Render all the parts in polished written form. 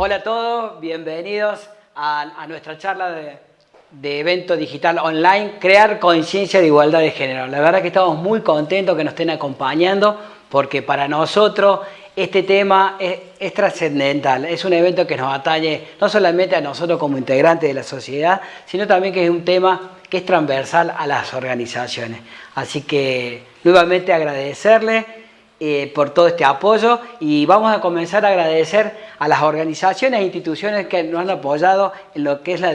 Hola a todos, bienvenidos a nuestra charla de evento digital online, Crear Conciencia de Igualdad de Género. La verdad que estamos muy contentos que nos estén acompañando porque para nosotros este tema es trascendental. Es un evento que nos atañe no solamente a nosotros como integrantes de la sociedad, sino también que es un tema que es transversal a las organizaciones. Así que nuevamente agradecerle por todo este apoyo y vamos a comenzar a agradecer a las organizaciones e instituciones que nos han apoyado en lo que es la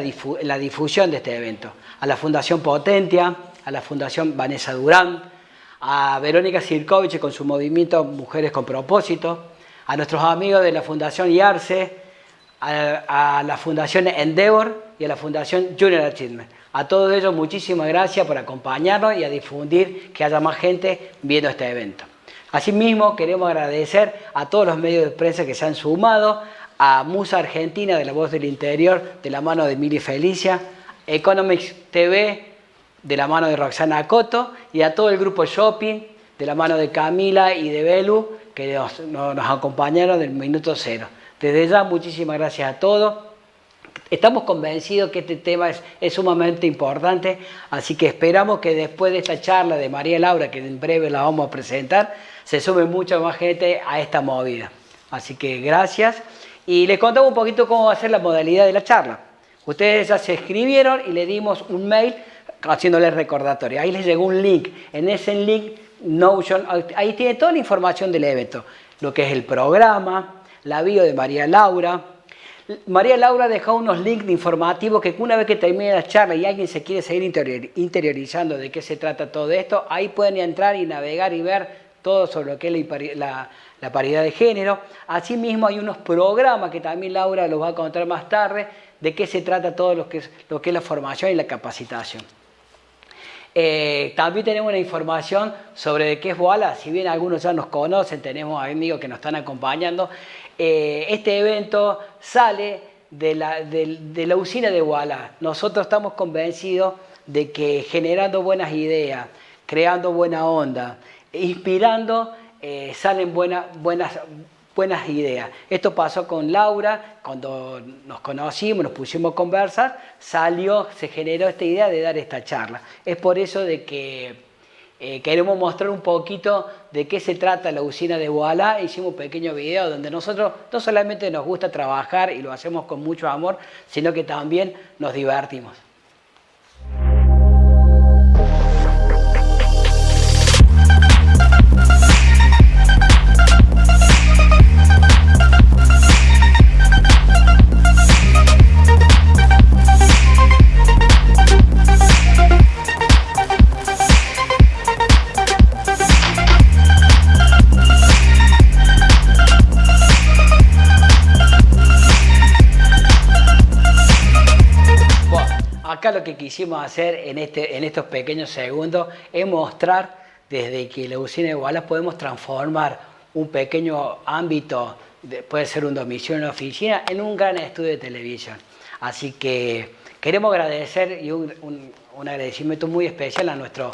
difusión de este evento. A la Fundación Potentia, a la Fundación Vanessa Durán, a Verónica Sirkovich con su movimiento Mujeres con Propósito, a nuestros amigos de la Fundación IARCE, a la Fundación Endeavor y a la Fundación Junior Achievement. A todos ellos muchísimas gracias por acompañarnos y a difundir que haya más gente viendo este evento. Asimismo, queremos agradecer a todos los medios de prensa que se han sumado, a Musa Argentina de La Voz del Interior, de la mano de Mili Felicia, Economics TV, de la mano de Roxana Coto, y a todo el grupo Shopping, de la mano de Camila y de Belu, que nos acompañaron del minuto cero. Desde ya, muchísimas gracias a todos. Estamos convencidos que este tema es sumamente importante, así que esperamos que después de esta charla de María Laura, que en breve la vamos a presentar, se sume mucha más gente a esta movida. Así que gracias. Y les contamos un poquito cómo va a ser la modalidad de la charla. Ustedes ya se escribieron y le dimos un mail haciéndoles recordatorio. Ahí les llegó un link. En ese link, Notion, ahí tiene toda la información del evento. Lo que es el programa, la bio de María Laura. María Laura dejó unos links informativos que una vez que termine la charla y alguien se quiere seguir interiorizando de qué se trata todo esto, ahí pueden entrar y navegar y ver todo sobre lo que es la paridad de género. Asimismo hay unos programas que también Laura los va a contar más tarde de qué se trata todo lo que es la formación y la capacitación. También tenemos una información sobre de qué es Voilà. Si bien algunos ya nos conocen, tenemos amigos que nos están acompañando. Este evento sale de la usina de Voilà. Nosotros estamos convencidos de que generando buenas ideas, creando buena onda, inspirando, salen buenas ideas. Esto pasó con Laura, cuando nos conocimos, nos pusimos a conversar, se generó esta idea de dar esta charla. Es por eso de que queremos mostrar un poquito de qué se trata la usina de Voilà. Hicimos un pequeño video donde nosotros no solamente nos gusta trabajar y lo hacemos con mucho amor, sino que también nos divertimos. Acá lo que quisimos hacer en estos pequeños segundos es mostrar desde que la usina de Voilà podemos transformar un pequeño ámbito, puede ser un domicilio, una oficina, en un gran estudio de televisión. Así que queremos agradecer y un agradecimiento muy especial a nuestro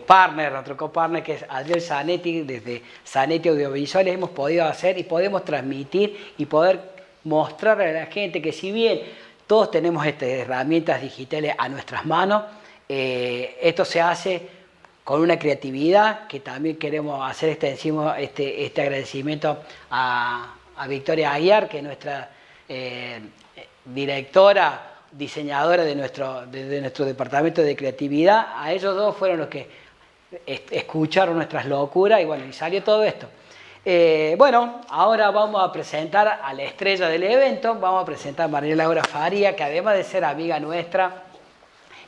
partner, nuestro copartner, que es Adriel Zanetti. Desde Zanetti Audiovisuales hemos podido hacer y podemos transmitir y poder mostrarle a la gente que si bien todos tenemos estas herramientas digitales a nuestras manos, esto se hace con una creatividad que también queremos hacer este agradecimiento a Victoria Aguiar, que es nuestra directora, diseñadora de nuestro departamento de creatividad. A ellos dos fueron los que escucharon nuestras locuras y bueno, y salió todo esto. Bueno, ahora vamos a presentar a la estrella del evento. Vamos a presentar a María Laura Faría, que además de ser amiga nuestra,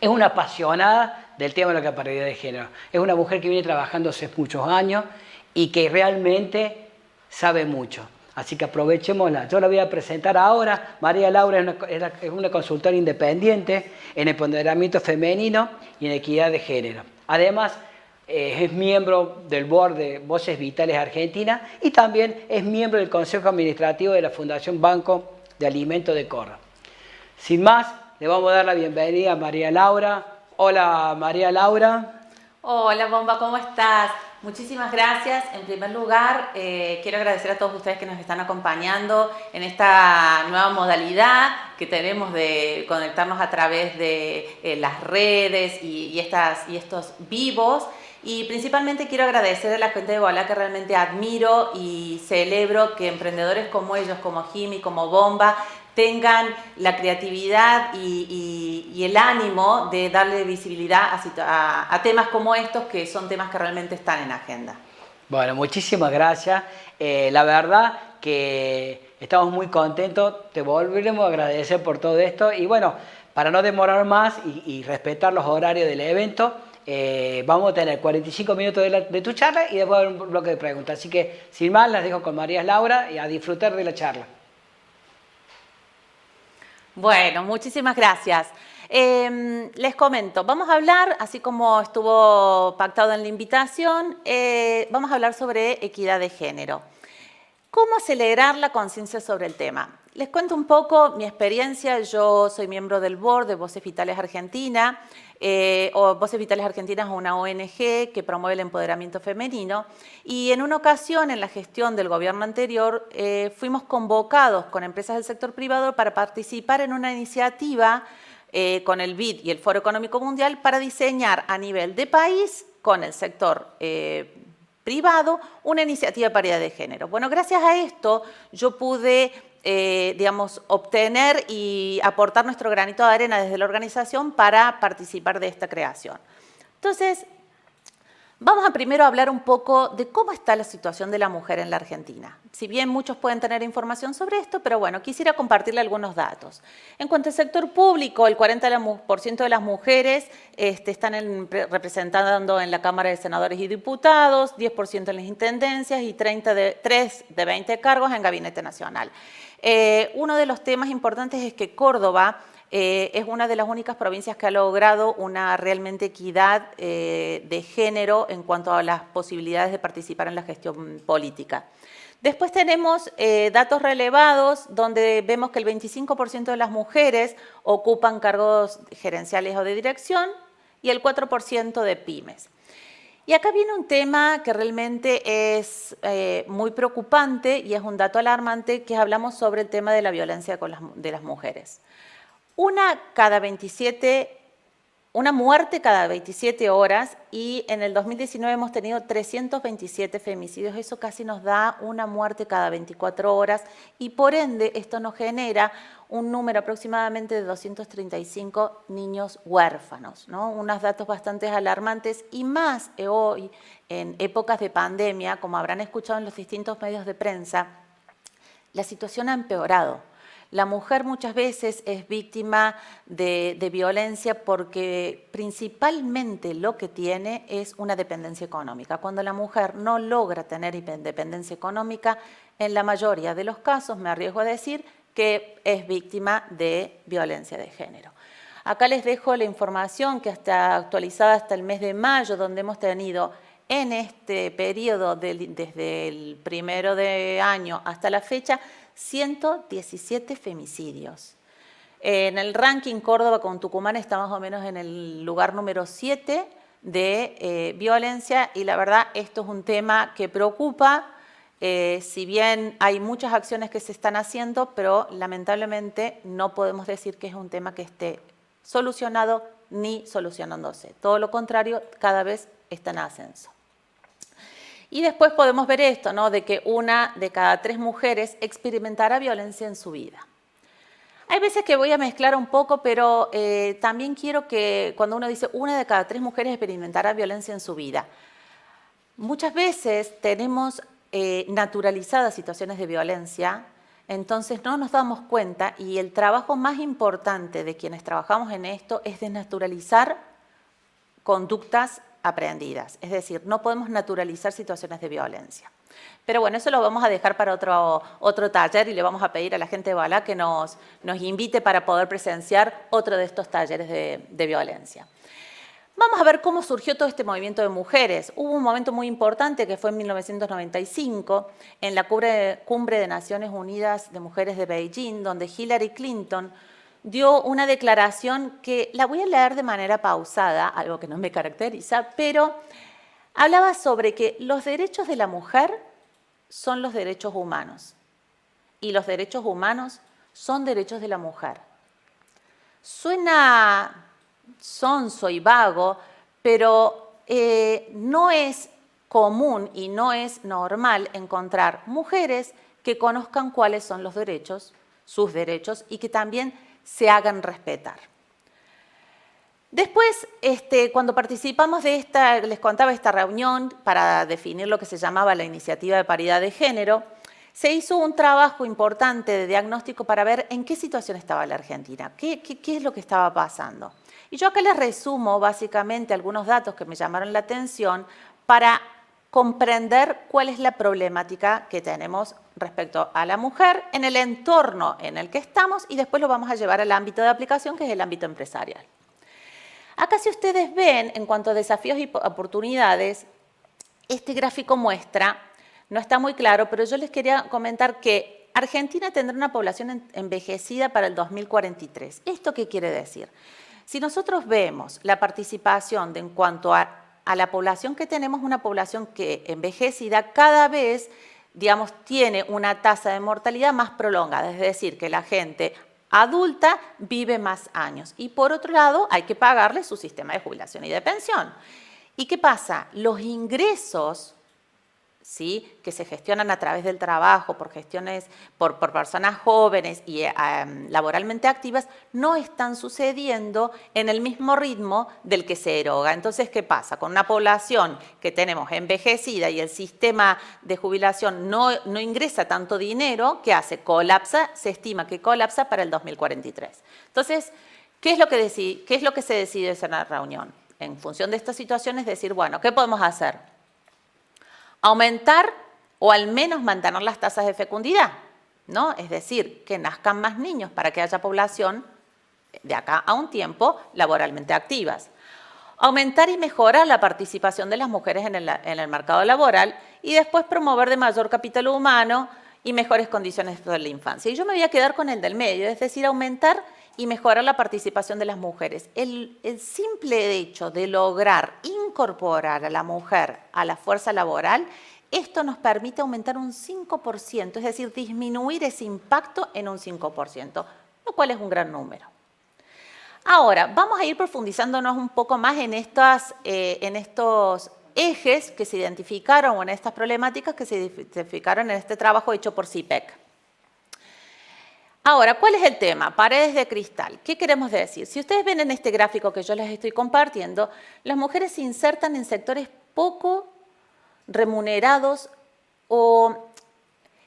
es una apasionada del tema de la paridad de género. Es una mujer que viene trabajando hace muchos años y que realmente sabe mucho. Así que aprovechémosla. Yo la voy a presentar ahora. María Laura es una consultora independiente en empoderamiento femenino y en equidad de género. Además, es miembro del board de Voces Vitales Argentina y también es miembro del Consejo Administrativo de la Fundación Banco de Alimentos de Córdoba. Sin más, le vamos a dar la bienvenida a María Laura. Hola, María Laura. Hola, Bomba, ¿cómo estás? muchísimas gracias. En primer lugar, quiero agradecer a todos ustedes que nos están acompañando en esta nueva modalidad que tenemos de conectarnos a través de las redes y estos vivos. Y principalmente quiero agradecer a la gente de Voilà, que realmente admiro y celebro que emprendedores como ellos, como Jimmy, como Bomba, tengan la creatividad y el ánimo de darle visibilidad a temas como estos, que son temas que realmente están en agenda. Bueno, muchísimas gracias. La verdad que estamos muy contentos, te volveremos a agradecer por todo esto y bueno, para no demorar más y respetar los horarios del evento, vamos a tener 45 minutos de tu charla y después un bloque de preguntas. Así que sin más, las dejo con María Laura y a disfrutar de la charla. Bueno, muchísimas gracias. Les comento, vamos a hablar, así como estuvo pactado en la invitación, vamos a hablar sobre equidad de género. ¿Cómo acelerar la conciencia sobre el tema? Les cuento un poco mi experiencia. Yo soy miembro del board de Voces Vitales Argentina. Voces Vitales Argentina es una ONG que promueve el empoderamiento femenino. Y en una ocasión, en la gestión del gobierno anterior, fuimos convocados con empresas del sector privado para participar en una iniciativa con el BID y el Foro Económico Mundial para diseñar a nivel de país con el sector privado una iniciativa de paridad de género. Bueno, gracias a esto yo pude, obtener y aportar nuestro granito de arena desde la organización para participar de esta creación. Entonces, vamos a primero hablar un poco de cómo está la situación de la mujer en la Argentina. Si bien muchos pueden tener información sobre esto, pero bueno, quisiera compartirle algunos datos. En cuanto al sector público, el 40% de las mujeres están representando en la Cámara de Senadores y Diputados, 10% en las intendencias y 3 de 20 cargos en Gabinete Nacional. Uno de los temas importantes es que Córdoba es una de las únicas provincias que ha logrado una realmente equidad de género en cuanto a las posibilidades de participar en la gestión política. Después tenemos datos relevados donde vemos que el 25% de las mujeres ocupan cargos gerenciales o de dirección y el 4% de pymes. Y acá viene un tema que realmente es muy preocupante y es un dato alarmante, que hablamos sobre el tema de la violencia de las mujeres. Una muerte cada 27 horas y en el 2019 hemos tenido 327 femicidios. Eso casi nos da una muerte cada 24 horas y por ende esto nos genera un número aproximadamente de 235 niños huérfanos, ¿no? Unos datos bastante alarmantes y más hoy en épocas de pandemia, como habrán escuchado en los distintos medios de prensa, la situación ha empeorado. La mujer muchas veces es víctima de violencia porque principalmente lo que tiene es una dependencia económica. Cuando la mujer no logra tener independencia económica, en la mayoría de los casos, me arriesgo a decir, que es víctima de violencia de género. Acá les dejo la información que está actualizada hasta el mes de mayo, donde hemos tenido en este periodo desde el 1 de año hasta la fecha 117 femicidios. En el ranking Córdoba con Tucumán está más o menos en el lugar número 7 de violencia y la verdad esto es un tema que preocupa, si bien hay muchas acciones que se están haciendo, pero lamentablemente no podemos decir que es un tema que esté solucionado ni solucionándose. Todo lo contrario, cada vez está en ascenso. Y después podemos ver esto, ¿no? De que 1 de cada 3 mujeres experimentará violencia en su vida. Hay veces que voy a mezclar un poco, pero también quiero que cuando uno dice 1 de cada 3 mujeres experimentará violencia en su vida, muchas veces tenemos naturalizadas situaciones de violencia, entonces no nos damos cuenta y el trabajo más importante de quienes trabajamos en esto es desnaturalizar conductas aprendidas, es decir, no podemos naturalizar situaciones de violencia. Pero bueno, eso lo vamos a dejar para otro taller y le vamos a pedir a la gente de Voilà que nos invite para poder presenciar otro de estos talleres de violencia. Vamos a ver cómo surgió todo este movimiento de mujeres. Hubo un momento muy importante que fue en 1995, en la Cumbre de Naciones Unidas de Mujeres de Beijing, donde Hillary Clinton dio una declaración que la voy a leer de manera pausada, algo que no me caracteriza, pero hablaba sobre que los derechos de la mujer son los derechos humanos y los derechos humanos son derechos de la mujer. Suena sonso y vago, pero no es común y no es normal encontrar mujeres que conozcan cuáles son los derechos, sus derechos, y que también se hagan respetar. Después, cuando participamos de les contaba esta reunión para definir lo que se llamaba la Iniciativa de Paridad de Género, se hizo un trabajo importante de diagnóstico para ver en qué situación estaba la Argentina, qué es lo que estaba pasando. Y yo acá les resumo básicamente algunos datos que me llamaron la atención para comprender cuál es la problemática que tenemos respecto a la mujer en el entorno en el que estamos y después lo vamos a llevar al ámbito de aplicación, que es el ámbito empresarial. Acá, si ustedes ven, en cuanto a desafíos y oportunidades, este gráfico muestra, no está muy claro, pero yo les quería comentar que Argentina tendrá una población envejecida para el 2043. ¿Esto qué quiere decir? Si nosotros vemos la participación en cuanto a la población que tenemos, una población que envejecida cada vez, digamos, tiene una tasa de mortalidad más prolongada, es decir, que la gente adulta vive más años. Y por otro lado, hay que pagarle su sistema de jubilación y de pensión. ¿Y qué pasa? Los ingresos, ¿sí?, que se gestionan a través del trabajo por personas jóvenes y laboralmente activas, no están sucediendo en el mismo ritmo del que se eroga. Entonces, ¿qué pasa? Con una población que tenemos envejecida y el sistema de jubilación no ingresa tanto dinero, ¿qué hace? Colapsa, se estima que colapsa para el 2043. Entonces, ¿qué es lo que se decide en la reunión? En función de esta situación es decir, bueno, ¿qué podemos hacer? Aumentar o al menos mantener las tasas de fecundidad, ¿no? Es decir, que nazcan más niños para que haya población de acá a un tiempo laboralmente activas. Aumentar y mejorar la participación de las mujeres en el mercado laboral y después promover de mayor capital humano y mejores condiciones de la infancia. Y yo me voy a quedar con el del medio, es decir, aumentar y mejorar la participación de las mujeres. El simple hecho de lograr incorporar a la mujer a la fuerza laboral, esto nos permite aumentar un 5%, es decir, disminuir ese impacto en un 5%, lo cual es un gran número. Ahora, vamos a ir profundizándonos un poco más en estos ejes que se identificaron o en estas problemáticas que se identificaron en este trabajo hecho por CIPEC. Ahora, ¿cuál es el tema? Paredes de cristal. ¿Qué queremos decir? Si ustedes ven en este gráfico que yo les estoy compartiendo, las mujeres se insertan en sectores poco remunerados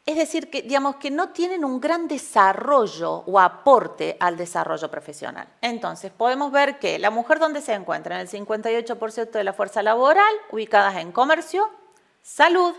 es decir, que, digamos, que no tienen un gran desarrollo o aporte al desarrollo profesional. Entonces, podemos ver que la mujer, ¿dónde se encuentra? En el 58% de la fuerza laboral, ubicadas en comercio, salud,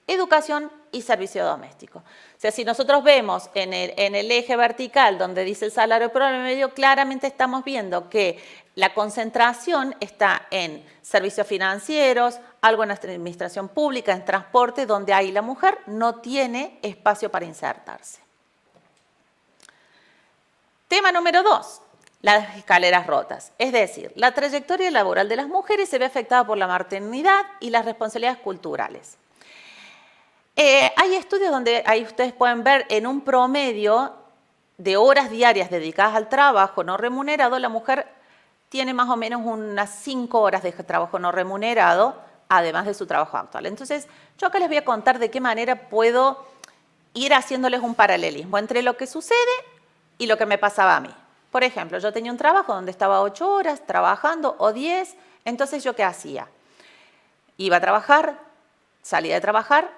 educación y servicio doméstico. O sea, si nosotros vemos en el eje vertical donde dice el salario promedio, claramente estamos viendo que la concentración está en servicios financieros, algo en administración pública, en transporte, donde ahí la mujer no tiene espacio para insertarse. Tema número 2, las escaleras rotas. Es decir, la trayectoria laboral de las mujeres se ve afectada por la maternidad y las responsabilidades culturales. Hay estudios donde ahí ustedes pueden ver en un promedio de horas diarias dedicadas al trabajo no remunerado, la mujer tiene más o menos unas 5 horas de trabajo no remunerado, además de su trabajo actual. Entonces, yo acá les voy a contar de qué manera puedo ir haciéndoles un paralelismo entre lo que sucede y lo que me pasaba a mí. Por ejemplo, yo tenía un trabajo donde estaba 8 horas trabajando o 10, entonces ¿yo qué hacía? Iba a trabajar, salía de trabajar,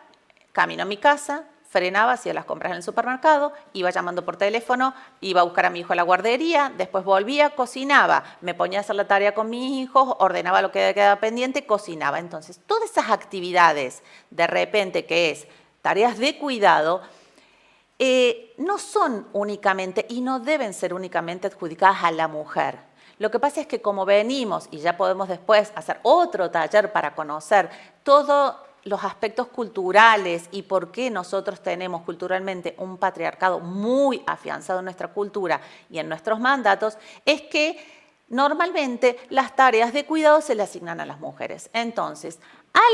camino a mi casa, frenaba, hacía las compras en el supermercado, iba llamando por teléfono, iba a buscar a mi hijo a la guardería, después volvía, cocinaba, me ponía a hacer la tarea con mis hijos, ordenaba lo que quedaba pendiente, cocinaba. Entonces, todas esas actividades, de repente, que es tareas de cuidado, no son únicamente y no deben ser únicamente adjudicadas a la mujer. Lo que pasa es que como venimos, y ya podemos después hacer otro taller para conocer todo los aspectos culturales y por qué nosotros tenemos culturalmente un patriarcado muy afianzado en nuestra cultura y en nuestros mandatos, es que normalmente las tareas de cuidado se le asignan a las mujeres. Entonces,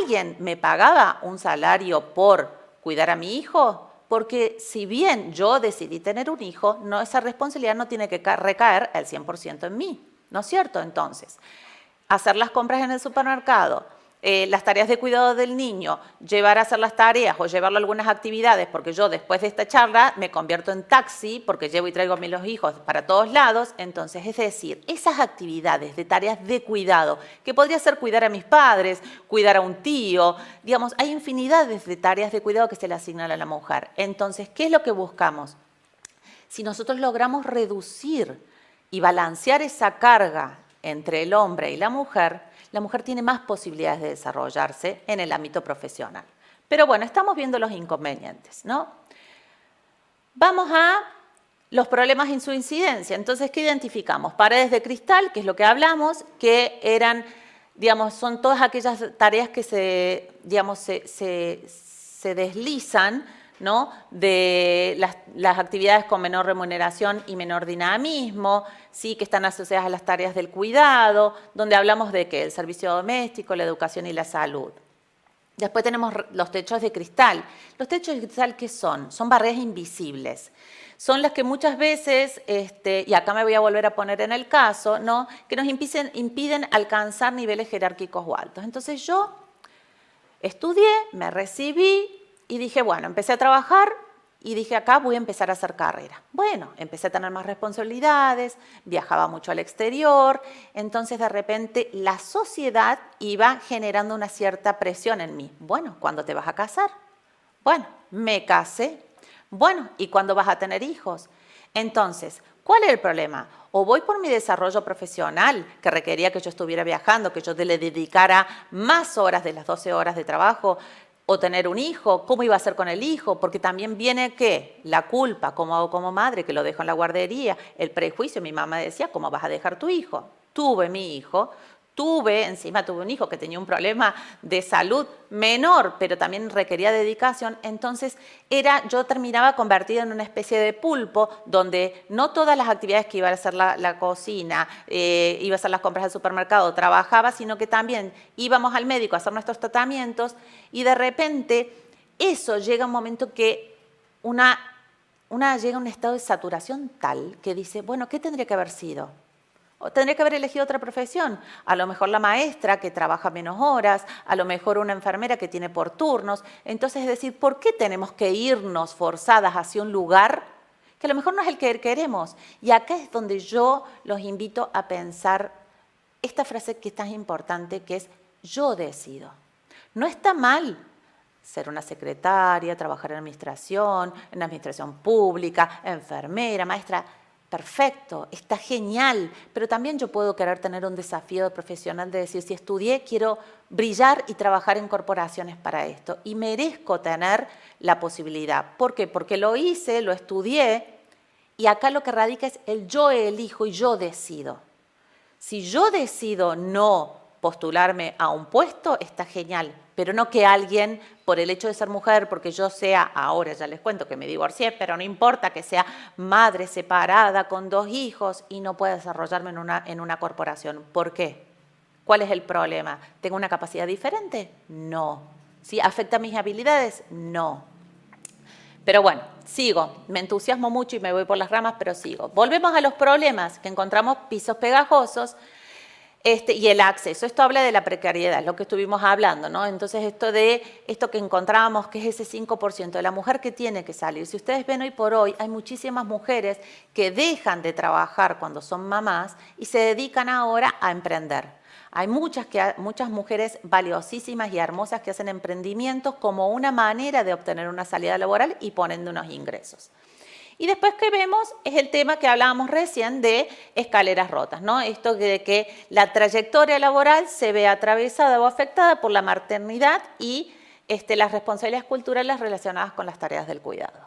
¿alguien me pagaba un salario por cuidar a mi hijo? Porque si bien yo decidí tener un hijo, no, esa responsabilidad no tiene que recaer al 100% en mí, ¿no es cierto? Entonces, hacer las compras en el supermercado, las tareas de cuidado del niño, llevar a hacer las tareas o llevarlo a algunas actividades, porque yo después de esta charla me convierto en taxi porque llevo y traigo a los hijos para todos lados. Entonces, es decir, esas actividades de tareas de cuidado, que podría ser cuidar a mis padres, cuidar a un tío, digamos, hay infinidades de tareas de cuidado que se le asignan a la mujer. Entonces, ¿qué es lo que buscamos? Si nosotros logramos reducir y balancear esa carga entre el hombre y la mujer tiene más posibilidades de desarrollarse en el ámbito profesional. Pero bueno, estamos viendo los inconvenientes, ¿no? Vamos a los problemas en su incidencia. Entonces, ¿qué identificamos? Paredes de cristal, que es lo que hablamos, que eran, digamos, son todas aquellas tareas que se deslizan, ¿no? De las actividades con menor remuneración y menor dinamismo, ¿sí? Que están asociadas a las tareas del cuidado, donde hablamos de que el servicio doméstico, la educación y la salud. Después tenemos los techos de cristal. ¿Los techos de cristal qué son? Son barreras invisibles. Son las que muchas veces, y acá me voy a volver a poner en el caso, ¿no? Que nos impiden alcanzar niveles jerárquicos o altos. Entonces yo estudié, me recibí, y dije, bueno, empecé a trabajar y dije, acá voy a empezar a hacer carrera. Bueno, empecé a tener más responsabilidades, viajaba mucho al exterior, entonces de repente la sociedad iba generando una cierta presión en mí. Bueno, ¿cuándo te vas a casar? Bueno, me casé. Bueno, ¿y cuándo vas a tener hijos? Entonces, ¿cuál es el problema? O voy por mi desarrollo profesional, que requería que yo estuviera viajando, que yo le dedicara más horas de las 12 horas de trabajo, o tener un hijo, ¿cómo iba a ser con el hijo? Porque también viene, ¿qué? La culpa, ¿cómo hago como madre que lo dejo en la guardería? El prejuicio, mi mamá decía, ¿cómo vas a dejar tu hijo? Tuve mi hijo, encima tuve un hijo que tenía un problema de salud menor, pero también requería dedicación, entonces yo terminaba convertida en una especie de pulpo, donde no todas las actividades que iba a hacer la cocina, iba a hacer las compras del supermercado, trabajaba, sino que también íbamos al médico a hacer nuestros tratamientos, y de repente eso llega a un momento que llega a un estado de saturación tal que dice, bueno, ¿qué tendría que haber sido? O tendría que haber elegido otra profesión, a lo mejor la maestra que trabaja menos horas, a lo mejor una enfermera que tiene por turnos. Entonces, es decir, ¿por qué tenemos que irnos forzadas hacia un lugar que a lo mejor no es el que queremos? Y acá es donde yo los invito a pensar esta frase que es tan importante, que es yo decido. No está mal ser una secretaria, trabajar en administración pública, enfermera, maestra. Perfecto, está genial, pero también yo puedo querer tener un desafío profesional de decir, si estudié, quiero brillar y trabajar en corporaciones para esto. Y merezco tener la posibilidad. ¿Por qué? Porque lo hice, lo estudié, y acá lo que radica es el yo elijo y yo decido. Si yo decido no postularme a un puesto, está genial, pero no que alguien, por el hecho de ser mujer, porque yo sea, ahora ya les cuento que me divorcié, pero no importa que sea madre separada con 2 hijos y no pueda desarrollarme en una corporación. ¿Por qué? ¿Cuál es el problema? ¿Tengo una capacidad diferente? No. ¿Sí? ¿Afecta mis habilidades? No. Pero bueno, sigo. Me entusiasmo mucho y me voy por las ramas, pero sigo. Volvemos a los problemas que encontramos: pisos pegajosos, y el acceso. Esto habla de la precariedad, lo que estuvimos hablando, ¿no? Entonces, esto que encontramos, que es ese 5% de la mujer que tiene que salir. Si ustedes ven hoy por hoy, hay muchísimas mujeres que dejan de trabajar cuando son mamás y se dedican ahora a emprender. Hay muchas mujeres valiosísimas y hermosas que hacen emprendimientos como una manera de obtener una salida laboral y ponen unos ingresos. Y después que vemos es el tema que hablábamos recién de escaleras rotas, ¿no? Esto de que la trayectoria laboral se ve atravesada o afectada por la maternidad y las responsabilidades culturales relacionadas con las tareas del cuidado.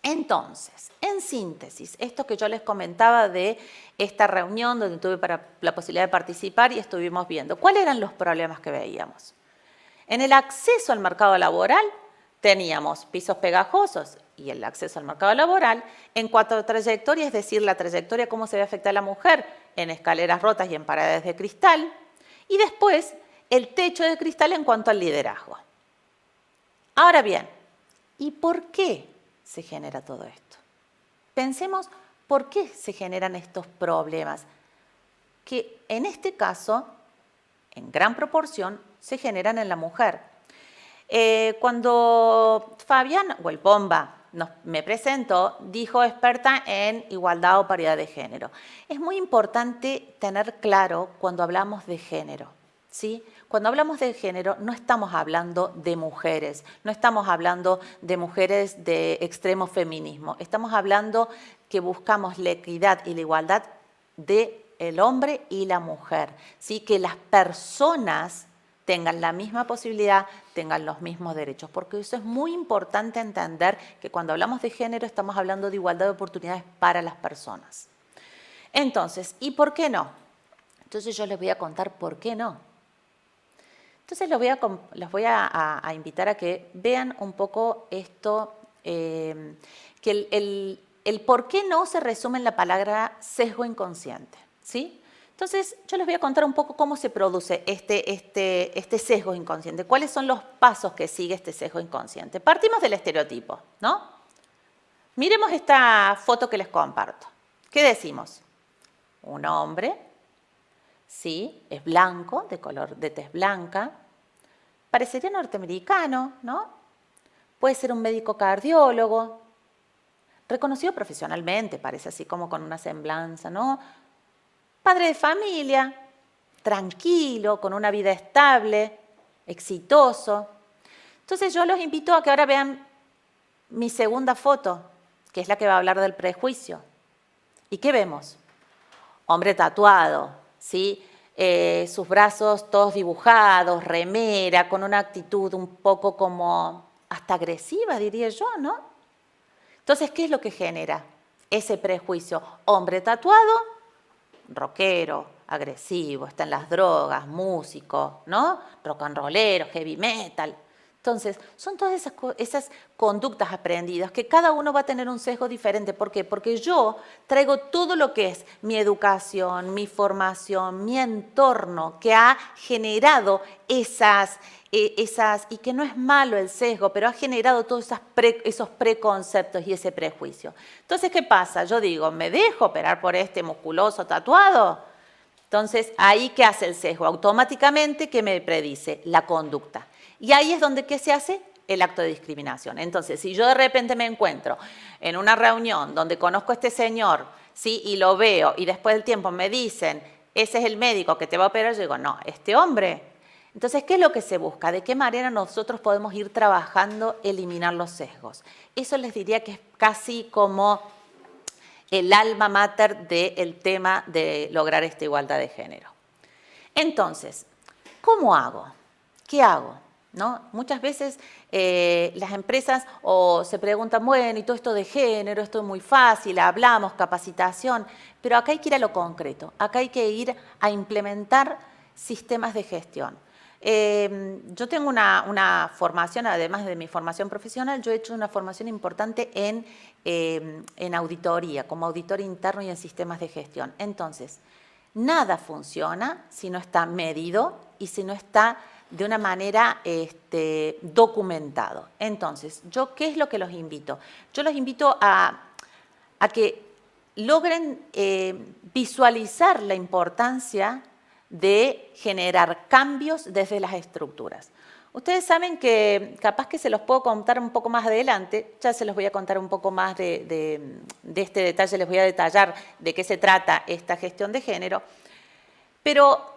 Entonces, en síntesis, esto que yo les comentaba de esta reunión donde tuve la posibilidad de participar y estuvimos viendo, ¿cuáles eran los problemas que veíamos? En el acceso al mercado laboral teníamos pisos pegajosos, y el acceso al mercado laboral, en cuanto a trayectoria, es decir, la trayectoria, cómo se ve afectada a la mujer en escaleras rotas y en paredes de cristal, y después el techo de cristal en cuanto al liderazgo. Ahora bien, ¿y por qué se genera todo esto? Pensemos por qué se generan estos problemas, que en este caso, en gran proporción, se generan en la mujer. Cuando Fabián, o el Bomba, me presentó, dijo experta en igualdad o paridad de género. Es muy importante tener claro cuando hablamos de género, ¿sí? Cuando hablamos de género no estamos hablando de mujeres, no estamos hablando de mujeres de extremo feminismo, estamos hablando que buscamos la equidad y la igualdad del hombre y la mujer, ¿sí? Que las personas tengan la misma posibilidad, tengan los mismos derechos, porque eso es muy importante entender que cuando hablamos de género estamos hablando de igualdad de oportunidades para las personas. Entonces, ¿y por qué no? Entonces yo les voy a contar por qué no. Entonces los voy a invitar a que vean un poco esto, que el por qué no se resume en la palabra sesgo inconsciente, ¿sí? Entonces, yo les voy a contar un poco cómo se produce este sesgo inconsciente, cuáles son los pasos que sigue este sesgo inconsciente. Partimos del estereotipo, ¿no? Miremos esta foto que les comparto. ¿Qué decimos? Un hombre, sí, es blanco, de color de tez blanca, parecería norteamericano, ¿no? Puede ser un médico cardiólogo, reconocido profesionalmente, parece así como con una semblanza, ¿no? Padre de familia, tranquilo, con una vida estable, exitoso. Entonces yo los invito a que ahora vean mi segunda foto, que es la que va a hablar del prejuicio. ¿Y qué vemos? Hombre tatuado, ¿sí? Sus brazos todos dibujados, remera, con una actitud un poco como hasta agresiva, diría yo, ¿no? Entonces, ¿qué es lo que genera ese prejuicio? Hombre tatuado, rockero, agresivo, está en las drogas, músico, ¿no? Rock and rollero, heavy metal. Entonces, son todas esas conductas aprendidas que cada uno va a tener un sesgo diferente. ¿Por qué? Porque yo traigo todo lo que es mi educación, mi formación, mi entorno, que ha generado y que no es malo el sesgo, pero ha generado todos esos preconceptos y ese prejuicio. Entonces, ¿qué pasa? Yo digo, ¿me dejo operar por este musculoso tatuado? Entonces, ahí, ¿qué hace el sesgo? Automáticamente, ¿qué me predice? La conducta. Y ahí es donde, ¿qué se hace? El acto de discriminación. Entonces, si yo de repente me encuentro en una reunión donde conozco a este señor, ¿sí? Y lo veo, y después del tiempo me dicen, ese es el médico que te va a operar, yo digo, no, este hombre. Entonces, ¿qué es lo que se busca? ¿De qué manera nosotros podemos ir trabajando, eliminar los sesgos? Eso les diría que es casi como el alma mater del tema de lograr esta igualdad de género. Entonces, ¿cómo hago? ¿Qué hago? ¿No? Muchas veces las empresas se preguntan, bueno, y todo esto de género, esto es muy fácil, hablamos, capacitación, pero acá hay que ir a lo concreto, acá hay que ir a implementar sistemas de gestión. Yo tengo una formación, además de mi formación profesional, yo he hecho una formación importante en auditoría, como auditor interno y en sistemas de gestión. Entonces, nada funciona si no está medido y si no está de una manera documentado. Entonces, ¿yo qué es lo que los invito? Yo los invito a que logren visualizar la importancia de generar cambios desde las estructuras. Ustedes saben que capaz que se los puedo contar un poco más adelante, ya se los voy a contar un poco más de este detalle, les voy a detallar de qué se trata esta gestión de género, pero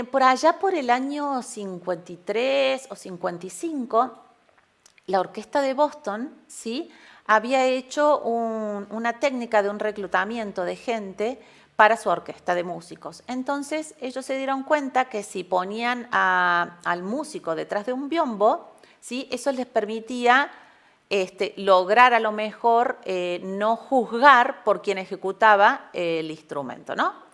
por allá por el año 53 o 55, la Orquesta de Boston, ¿sí?, había hecho una técnica de un reclutamiento de gente para su orquesta de músicos. Entonces ellos se dieron cuenta que si ponían al músico detrás de un biombo, ¿sí?, eso les permitía lograr a lo mejor no juzgar por quien ejecutaba el instrumento, ¿no?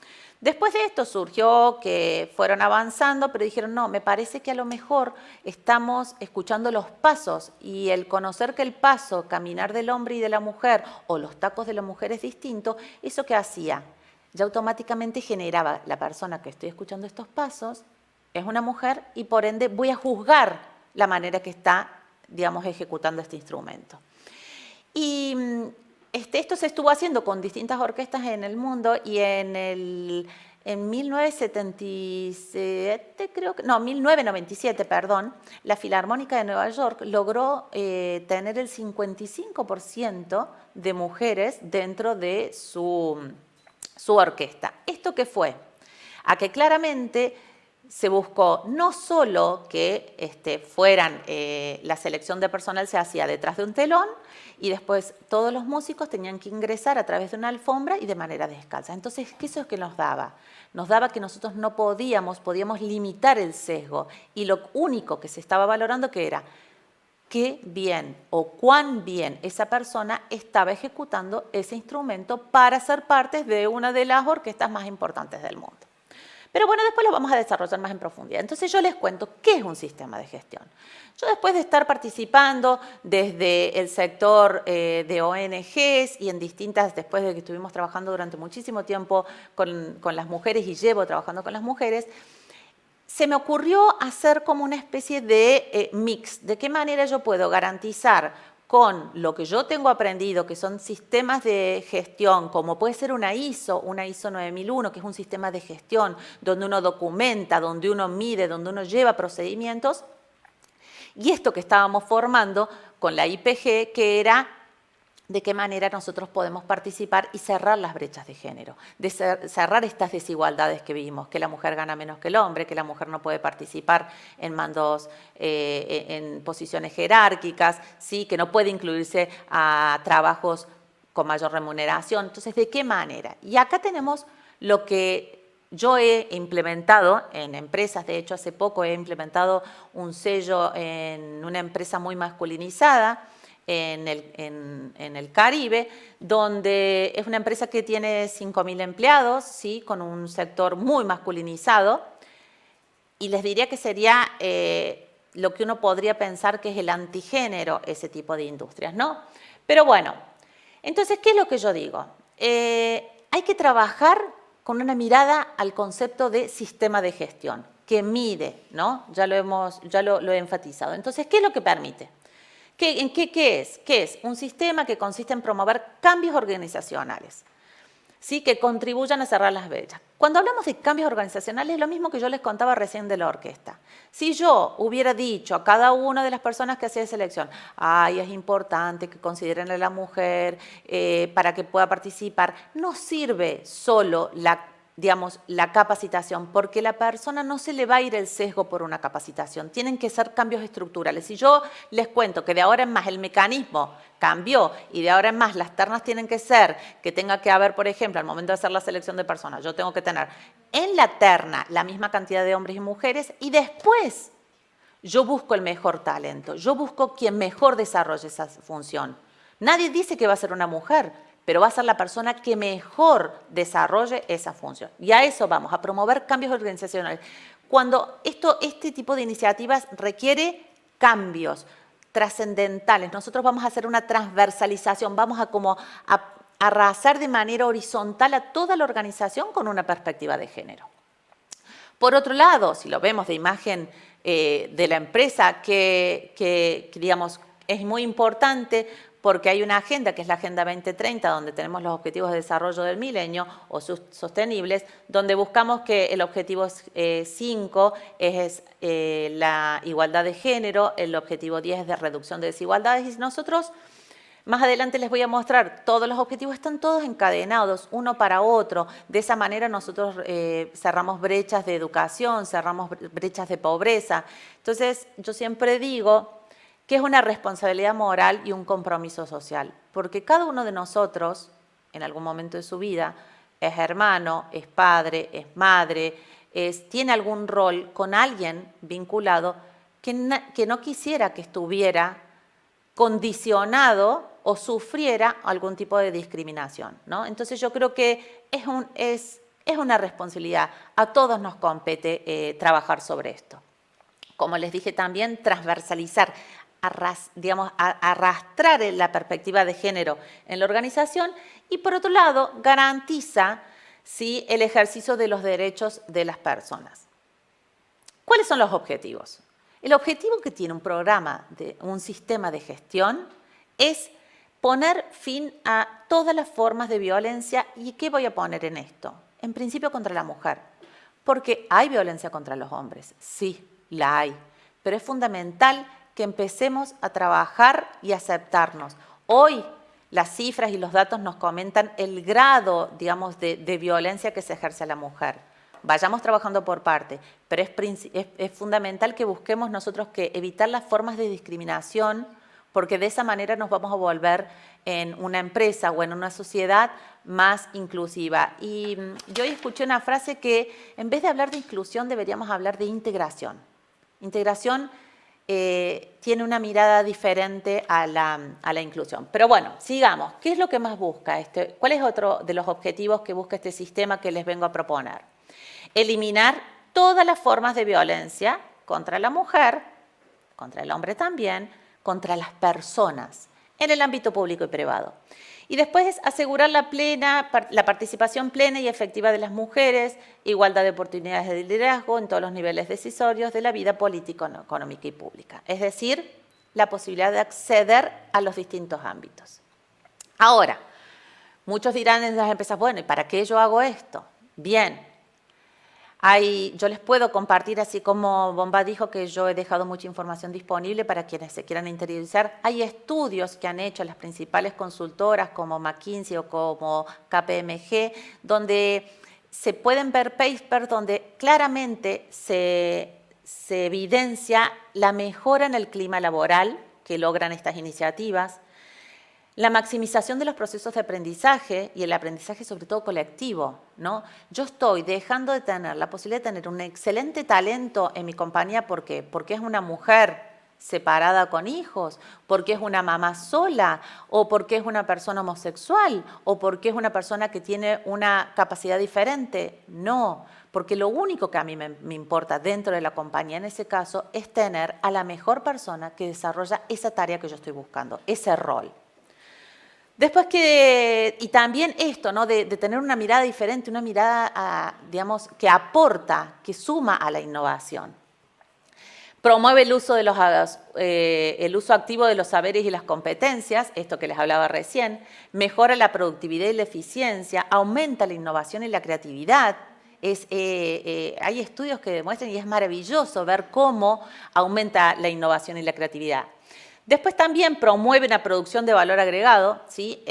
Después de esto surgió que fueron avanzando, pero dijeron, no, me parece que a lo mejor estamos escuchando los pasos y el conocer que el paso, caminar del hombre y de la mujer o los tacos de la mujer es distinto, ¿eso qué hacía? Ya automáticamente generaba la persona que estoy escuchando estos pasos, es una mujer y por ende voy a juzgar la manera que está, digamos, ejecutando este instrumento. Y esto se estuvo haciendo con distintas orquestas en el mundo y en 1977, creo que, no, 1997, perdón, la Filarmónica de Nueva York logró tener el 55% de mujeres dentro de su orquesta. ¿Esto qué fue? A que claramente se buscó no solo que fueran, la selección de personal se hacía detrás de un telón y después todos los músicos tenían que ingresar a través de una alfombra y de manera descalza. Entonces, ¿qué es lo que nos daba? Nos daba que nosotros no podíamos limitar el sesgo y lo único que se estaba valorando que era qué bien o cuán bien esa persona estaba ejecutando ese instrumento para ser parte de una de las orquestas más importantes del mundo. Pero bueno, después lo vamos a desarrollar más en profundidad. Entonces yo les cuento qué es un sistema de gestión. Yo después de estar participando desde el sector de ONGs y en distintas, después de que estuvimos trabajando durante muchísimo tiempo con las mujeres y llevo trabajando con las mujeres, se me ocurrió hacer como una especie de mix. ¿De qué manera yo puedo garantizar con lo que yo tengo aprendido, que son sistemas de gestión, como puede ser una ISO 9001, que es un sistema de gestión donde uno documenta, donde uno mide, donde uno lleva procedimientos, y esto que estábamos formando con la IPG, que era de qué manera nosotros podemos participar y cerrar las brechas de género, de cerrar estas desigualdades que vimos, que la mujer gana menos que el hombre, que la mujer no puede participar en mandos, en posiciones jerárquicas, ¿sí? Que no puede incluirse a trabajos con mayor remuneración. Entonces, ¿de qué manera? Y acá tenemos lo que yo he implementado en empresas. De hecho, hace poco he implementado un sello en una empresa muy masculinizada, en el Caribe, donde es una empresa que tiene 5.000 empleados, ¿sí? Con un sector muy masculinizado, y les diría que sería lo que uno podría pensar que es el antigénero, ese tipo de industrias, ¿no? Pero bueno, entonces, ¿qué es lo que yo digo? Hay que trabajar con una mirada al concepto de sistema de gestión, que mide, ¿no? Ya lo he enfatizado. Entonces, ¿qué es lo que permite? ¿Qué es? ¿Qué es? Un sistema que consiste en promover cambios organizacionales, ¿sí? Que contribuyan a cerrar las brechas. Cuando hablamos de cambios organizacionales, es lo mismo que yo les contaba recién de la orquesta. Si yo hubiera dicho a cada una de las personas que hacía selección, ay, es importante que consideren a la mujer para que pueda participar, no sirve solo la capacitación, porque la persona no se le va a ir el sesgo por una capacitación, tienen que ser cambios estructurales. Si yo les cuento que de ahora en más el mecanismo cambió y de ahora en más las ternas tienen que ser, que tenga que haber, por ejemplo, al momento de hacer la selección de personas, yo tengo que tener en la terna la misma cantidad de hombres y mujeres y después yo busco el mejor talento, yo busco quien mejor desarrolle esa función. Nadie dice que va a ser una mujer, pero va a ser la persona que mejor desarrolle esa función. Y a eso vamos, a promover cambios organizacionales. Cuando este tipo de iniciativas requiere cambios trascendentales, nosotros vamos a hacer una transversalización, vamos a arrasar de manera horizontal a toda la organización con una perspectiva de género. Por otro lado, si lo vemos de imagen de la empresa, que digamos es muy importante, porque hay una agenda que es la Agenda 2030, donde tenemos los objetivos de desarrollo del milenio o sostenibles, donde buscamos que el objetivo 5 es la igualdad de género, el objetivo 10 es de reducción de desigualdades, y nosotros más adelante les voy a mostrar, todos los objetivos están todos encadenados, uno para otro. De esa manera nosotros cerramos brechas de educación, cerramos brechas de pobreza. Entonces, yo siempre digo que es una responsabilidad moral y un compromiso social, porque cada uno de nosotros, en algún momento de su vida, es hermano, es padre, es madre, tiene algún rol con alguien vinculado que no quisiera que estuviera condicionado o sufriera algún tipo de discriminación, ¿no? Entonces yo creo que es Es una responsabilidad. A todos nos compete trabajar sobre esto. Como les dije también, transversalizar, arrastrar la perspectiva de género en la organización y, por otro lado, garantiza, ¿sí?, el ejercicio de los derechos de las personas. ¿Cuáles son los objetivos? El objetivo que tiene un programa, un sistema de gestión, es poner fin a todas las formas de violencia. ¿Y qué voy a poner en esto? En principio contra la mujer, porque hay violencia contra los hombres, sí, la hay, pero es fundamental que empecemos a trabajar y aceptarnos. Hoy las cifras y los datos nos comentan el grado, digamos, de violencia que se ejerce a la mujer. Vayamos trabajando por parte, pero es fundamental que busquemos nosotros que evitar las formas de discriminación, porque de esa manera nos vamos a volver en una empresa o en una sociedad más inclusiva. Y yo hoy escuché una frase que en vez de hablar de inclusión deberíamos hablar de integración. Integración tiene una mirada diferente a la inclusión. Pero bueno, sigamos. ¿Qué es lo que más busca este? ¿Cuál es otro de los objetivos que busca este sistema que les vengo a proponer? Eliminar todas las formas de violencia contra la mujer, contra el hombre también, contra las personas, en el ámbito público y privado. Y después es asegurar la participación plena y efectiva de las mujeres, igualdad de oportunidades de liderazgo en todos los niveles decisorios de la vida política, económica y pública. Es decir, la posibilidad de acceder a los distintos ámbitos. Ahora, muchos dirán en las empresas, bueno, ¿y para qué yo hago esto? Bien. Yo les puedo compartir, así como Bomba dijo que yo he dejado mucha información disponible para quienes se quieran interiorizar. Hay estudios que han hecho las principales consultoras como McKinsey o como KPMG, donde se pueden ver papers donde claramente se evidencia la mejora en el clima laboral que logran estas iniciativas, la maximización de los procesos de aprendizaje y el aprendizaje sobre todo colectivo, ¿no? Yo estoy dejando de tener la posibilidad de tener un excelente talento en mi compañía porque es una mujer separada con hijos, porque es una mamá sola, o porque es una persona homosexual, o porque es una persona que tiene una capacidad diferente. No, porque lo único que a mí me importa dentro de la compañía en ese caso es tener a la mejor persona que desarrolla esa tarea que yo estoy buscando, ese rol. Después y también esto, ¿no?, de tener una mirada diferente, una mirada, digamos, que aporta, que suma a la innovación. Promueve el uso activo de los saberes y las competencias, esto que les hablaba recién, mejora la productividad y la eficiencia, aumenta la innovación y la creatividad. Hay estudios que demuestran y es maravilloso ver cómo aumenta la innovación y la creatividad. Después también promueve una producción de valor agregado, ¿sí?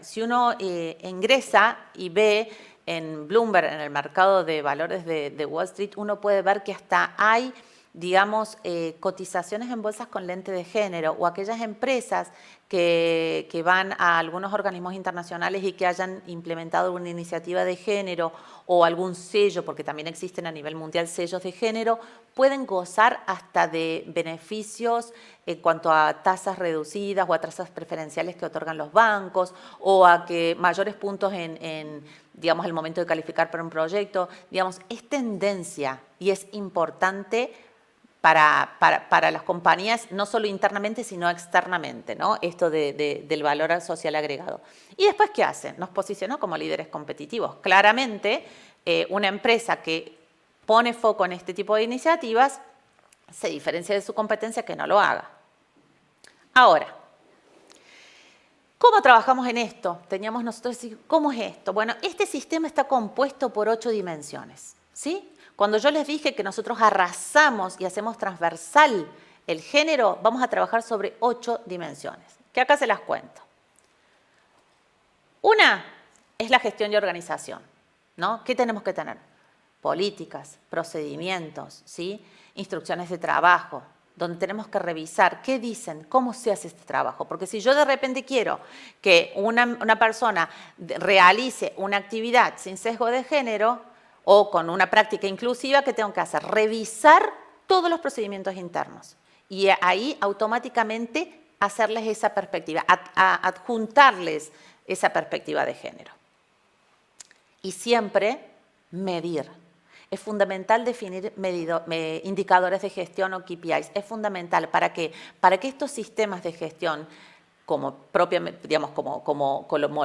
Si uno ingresa y ve en Bloomberg, en el mercado de valores de Wall Street, uno puede ver que hasta hay, digamos, cotizaciones en bolsas con lente de género, o aquellas empresas que van a algunos organismos internacionales y que hayan implementado una iniciativa de género o algún sello, porque también existen a nivel mundial sellos de género, pueden gozar hasta de beneficios en cuanto a tasas reducidas o a tasas preferenciales que otorgan los bancos, o a que mayores puntos en digamos, el momento de calificar para un proyecto. Digamos, es tendencia y es importante para las compañías, no solo internamente, sino externamente, ¿no? Esto del valor social agregado. ¿Y después qué hace? Nos posicionó como líderes competitivos. Claramente, una empresa que pone foco en este tipo de iniciativas se diferencia de su competencia que no lo haga. Ahora, ¿cómo trabajamos en esto? Teníamos nosotros decir, ¿cómo es esto? Bueno, este sistema está compuesto por 8 dimensiones, ¿sí? Cuando yo les dije que nosotros arrasamos y hacemos transversal el género, vamos a trabajar sobre 8 dimensiones, que acá se las cuento. Una es la gestión y organización, ¿no? ¿Qué tenemos que tener? Políticas, procedimientos, ¿sí? Instrucciones de trabajo, donde tenemos que revisar qué dicen, cómo se hace este trabajo. Porque si yo de repente quiero que una persona realice una actividad sin sesgo de género o con una práctica inclusiva, ¿qué tengo que hacer? Revisar todos los procedimientos internos y ahí automáticamente hacerles esa perspectiva, adjuntarles esa perspectiva de género. Y siempre medir. Es fundamental definir indicadores de gestión o KPIs. Es fundamental. ¿Para qué? Para que estos sistemas de gestión, como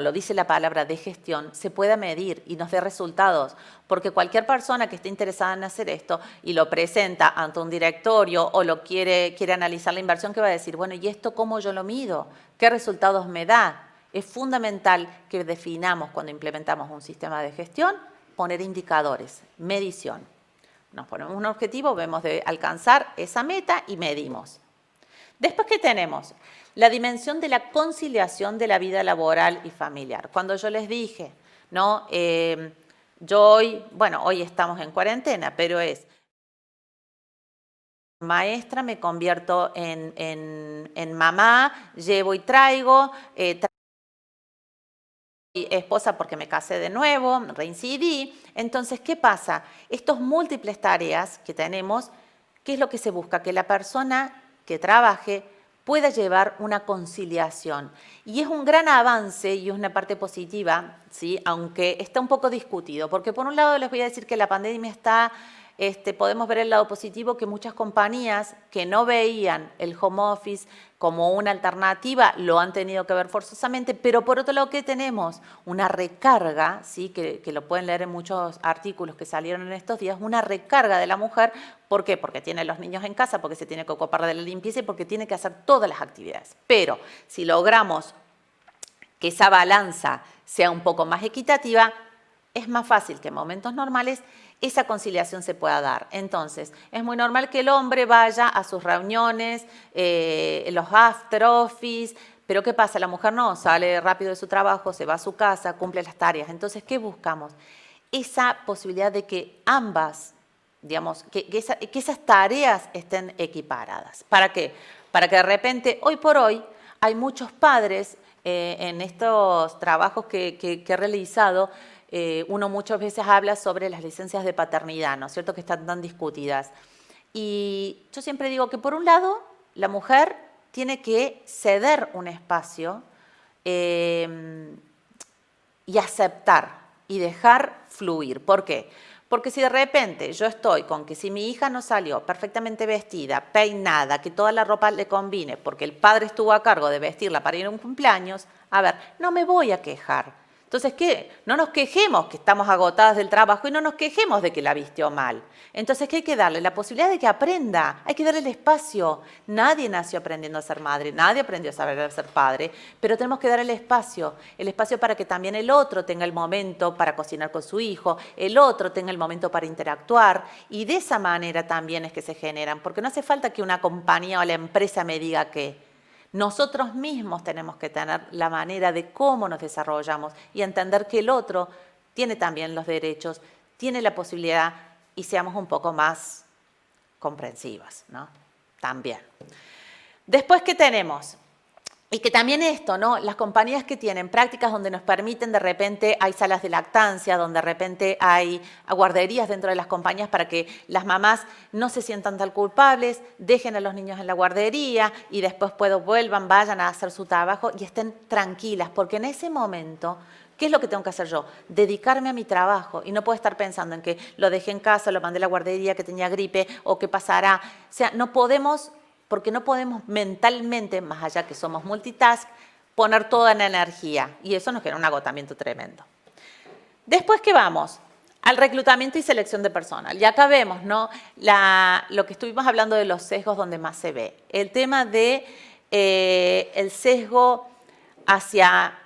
lo dice la palabra de gestión, se pueda medir y nos dé resultados. Porque cualquier persona que esté interesada en hacer esto y lo presenta ante un directorio o lo quiere analizar la inversión, que va a decir, bueno, ¿y esto cómo yo lo mido? ¿Qué resultados me da? Es fundamental que definamos cuando implementamos un sistema de gestión, poner indicadores, medición. Nos ponemos un objetivo, vemos de alcanzar esa meta y medimos. Después, ¿qué tenemos? La dimensión de la conciliación de la vida laboral y familiar. Cuando yo les dije, ¿no? Hoy estamos en cuarentena, pero es maestra, me convierto en mamá, llevo y traigo, esposa porque me casé de nuevo, reincidí. Entonces, ¿qué pasa? Estos múltiples tareas que tenemos, ¿qué es lo que se busca? Que la persona que trabaje pueda llevar una conciliación. Y es un gran avance y es una parte positiva, ¿sí? Aunque está un poco discutido, porque por un lado les voy a decir que la pandemia está... podemos ver el lado positivo, que muchas compañías que no veían el home office como una alternativa lo han tenido que ver forzosamente, pero por otro lado, ¿qué tenemos? Una recarga, ¿sí? que lo pueden leer en muchos artículos que salieron en estos días, una recarga de la mujer. ¿Por qué? Porque tiene los niños en casa, porque se tiene que ocupar de la limpieza y porque tiene que hacer todas las actividades. Pero si logramos que esa balanza sea un poco más equitativa, es más fácil que en momentos normales esa conciliación se pueda dar. Entonces, es muy normal que el hombre vaya a sus reuniones, los after office, pero ¿qué pasa? La mujer no, sale rápido de su trabajo, se va a su casa, cumple las tareas. Entonces, ¿qué buscamos? Esa posibilidad de que ambas, digamos, que esas tareas estén equiparadas. ¿Para qué? Para que de repente, hoy por hoy, hay muchos padres en estos trabajos que he realizado. Uno muchas veces habla sobre las licencias de paternidad, ¿no es cierto?, que están tan discutidas. Y yo siempre digo que, por un lado, la mujer tiene que ceder un espacio y aceptar y dejar fluir. ¿Por qué? Porque si de repente yo estoy con que si mi hija no salió perfectamente vestida, peinada, que toda la ropa le combine, porque el padre estuvo a cargo de vestirla para ir a un cumpleaños, a ver, no me voy a quejar. Entonces, ¿qué? No nos quejemos que estamos agotadas del trabajo y no nos quejemos de que la vistió mal. Entonces, ¿qué hay que darle? La posibilidad de que aprenda. Hay que darle el espacio. Nadie nació aprendiendo a ser madre, nadie aprendió a saber ser padre, pero tenemos que dar el espacio para que también el otro tenga el momento para cocinar con su hijo, el otro tenga el momento para interactuar, y de esa manera también es que se generan, porque no hace falta que una compañía o la empresa me diga qué. Nosotros mismos tenemos que tener la manera de cómo nos desarrollamos y entender que el otro tiene también los derechos, tiene la posibilidad, y seamos un poco más comprensivas, ¿no? También. Después, ¿qué tenemos? Y que también esto, ¿no? Las compañías que tienen prácticas donde nos permiten, de repente hay salas de lactancia, donde de repente hay guarderías dentro de las compañías para que las mamás no se sientan tan culpables, dejen a los niños en la guardería y después vuelvan, vayan a hacer su trabajo y estén tranquilas, porque en ese momento, ¿qué es lo que tengo que hacer yo? Dedicarme a mi trabajo y no puedo estar pensando en que lo dejé en casa, lo mandé a la guardería, que tenía gripe o qué pasará. O sea, no podemos... porque no podemos mentalmente, más allá que somos multitask, poner toda la energía. Y eso nos genera un agotamiento tremendo. Después, ¿qué vamos? Al reclutamiento y selección de personal. Y acá vemos, ¿no? Lo que estuvimos hablando de los sesgos donde más se ve. El tema de el sesgo hacia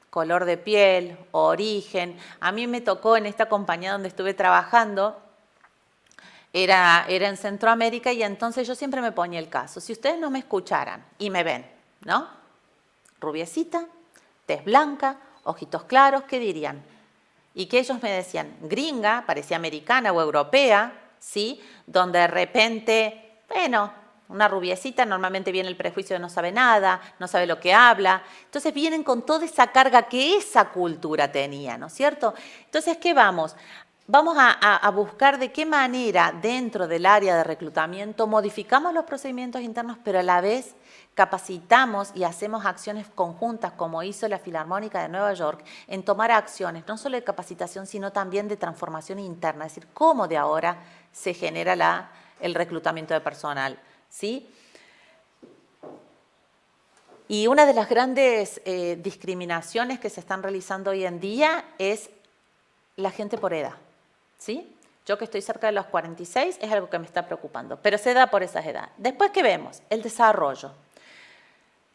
color de piel, origen. A mí me tocó en esta compañía donde estuve trabajando, era en Centroamérica, y entonces yo siempre me ponía el caso. Si ustedes no me escucharan y me ven, ¿no? Rubiecita, tez blanca, ojitos claros, ¿qué dirían? Y que ellos me decían, gringa, parecía americana o europea, ¿sí? Donde de repente, bueno, una rubiecita, normalmente viene el prejuicio de no sabe nada, no sabe lo que habla. Entonces vienen con toda esa carga que esa cultura tenía, ¿no es cierto? Entonces, ¿qué vamos? vamos a buscar de qué manera dentro del área de reclutamiento modificamos los procedimientos internos, pero a la vez capacitamos y hacemos acciones conjuntas, como hizo la Filarmónica de Nueva York, en tomar acciones no solo de capacitación, sino también de transformación interna, es decir, cómo de ahora se genera el reclutamiento de personal, ¿sí? Y una de las grandes discriminaciones que se están realizando hoy en día es la gente por edad, ¿sí? Yo que estoy cerca de los 46 es algo que me está preocupando, pero se da por esas edades. Después, ¿qué vemos? El desarrollo.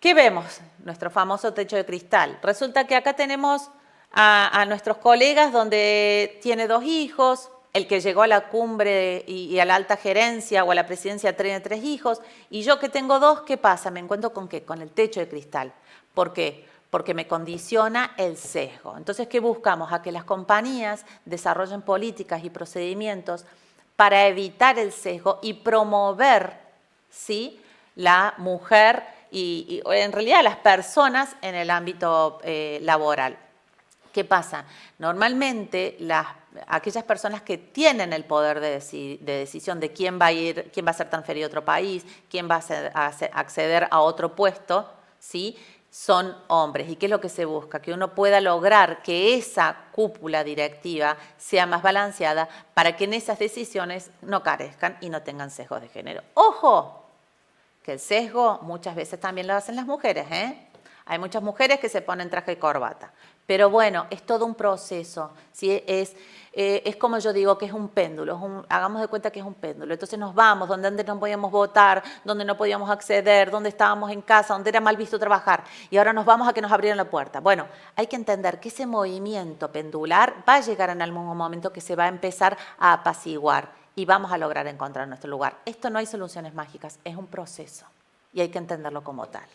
¿Qué vemos? Nuestro famoso techo de cristal. Resulta que acá tenemos a nuestros colegas donde tiene 2 hijos, el que llegó a la cumbre y a la alta gerencia o a la presidencia tiene 3 hijos, y yo que tengo 2, ¿qué pasa? Me encuentro con ¿qué? Con el techo de cristal. ¿Por qué? Porque me condiciona el sesgo. Entonces, ¿qué buscamos? A que las compañías desarrollen políticas y procedimientos para evitar el sesgo y promover, ¿sí?, la mujer y en realidad las personas en el ámbito laboral. ¿Qué pasa? Normalmente aquellas personas que tienen el poder de decisión de quién va a ir, quién va a ser transferido a otro país, quién va a acceder a otro puesto, ¿sí?, son hombres. ¿Y qué es lo que se busca? Que uno pueda lograr que esa cúpula directiva sea más balanceada para que en esas decisiones no carezcan y no tengan sesgos de género. ¡Ojo! Que el sesgo muchas veces también lo hacen las mujeres, ¿eh? Hay muchas mujeres que se ponen traje y corbata. Pero bueno, es todo un proceso, ¿sí? Es como yo digo, que es un péndulo, hagamos de cuenta que es un péndulo. Entonces nos vamos donde antes no podíamos votar, donde no podíamos acceder, donde estábamos en casa, donde era mal visto trabajar. Y ahora nos vamos a que nos abrieran la puerta. Bueno, hay que entender que ese movimiento pendular va a llegar en algún momento que se va a empezar a apaciguar y vamos a lograr encontrar nuestro lugar. Esto no hay soluciones mágicas, es un proceso y hay que entenderlo como tal.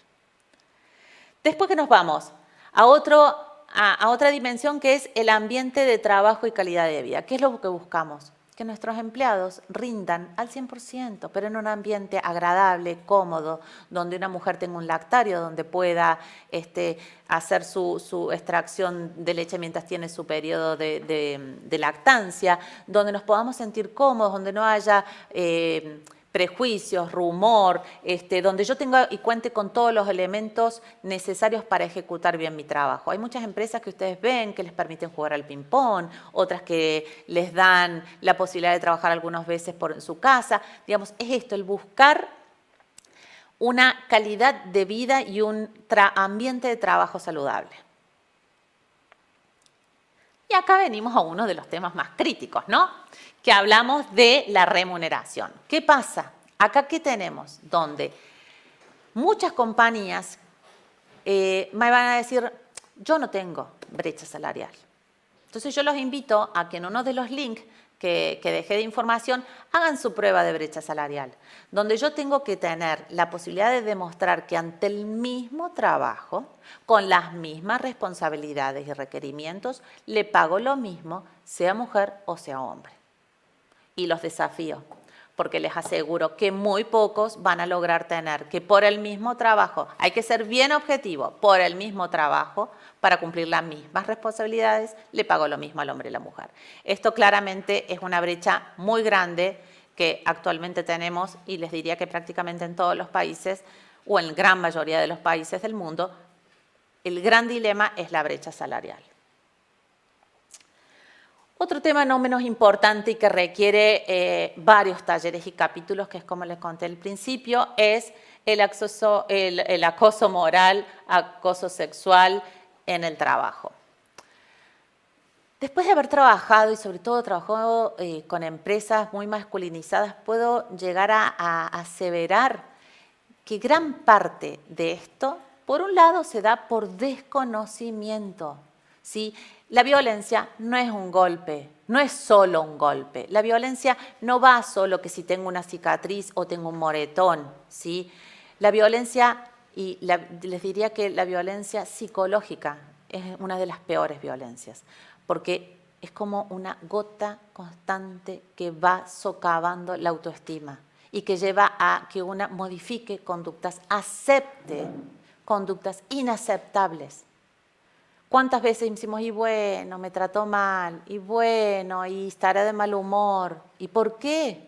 Después que nos vamos a otra dimensión, que es el ambiente de trabajo y calidad de vida. ¿Qué es lo que buscamos? Que nuestros empleados rindan al 100%, pero en un ambiente agradable, cómodo, donde una mujer tenga un lactario, donde pueda hacer su extracción de leche mientras tiene su periodo de lactancia, donde nos podamos sentir cómodos, donde no haya prejuicios, rumor, donde yo tenga y cuente con todos los elementos necesarios para ejecutar bien mi trabajo. Hay muchas empresas que ustedes ven que les permiten jugar al ping-pong, otras que les dan la posibilidad de trabajar algunas veces en su casa. Digamos, es esto, el buscar una calidad de vida y un ambiente de trabajo saludable. Y acá venimos a uno de los temas más críticos, ¿no? Que hablamos de la remuneración. ¿Qué pasa? Acá, ¿qué tenemos? Donde muchas compañías me van a decir, yo no tengo brecha salarial. Entonces yo los invito a que en uno de los links que dejé de información hagan su prueba de brecha salarial, donde yo tengo que tener la posibilidad de demostrar que ante el mismo trabajo, con las mismas responsabilidades y requerimientos, le pago lo mismo, sea mujer o sea hombre. Y los desafío, porque les aseguro que muy pocos van a lograr tener que por el mismo trabajo, hay que ser bien objetivo, por el mismo trabajo, para cumplir las mismas responsabilidades, le pago lo mismo al hombre y a la mujer. Esto claramente es una brecha muy grande que actualmente tenemos y les diría que prácticamente en todos los países o en gran mayoría de los países del mundo, el gran dilema es la brecha salarial. Otro tema no menos importante y que requiere varios talleres y capítulos, que es como les conté al principio, es el acoso moral, acoso sexual en el trabajo. Después de haber trabajado y sobre todo trabajado con empresas muy masculinizadas, puedo llegar a aseverar que gran parte de esto, por un lado, se da por desconocimiento, ¿sí? La violencia no es un golpe, no es solo un golpe. La violencia no va solo que si tengo una cicatriz o tengo un moretón, ¿sí? La violencia, les diría que la violencia psicológica es una de las peores violencias, porque es como una gota constante que va socavando la autoestima y que lleva a que una modifique conductas, acepte conductas inaceptables. ¿Cuántas veces decimos, y bueno, me trató mal, y bueno, y estará de mal humor? ¿Y por qué?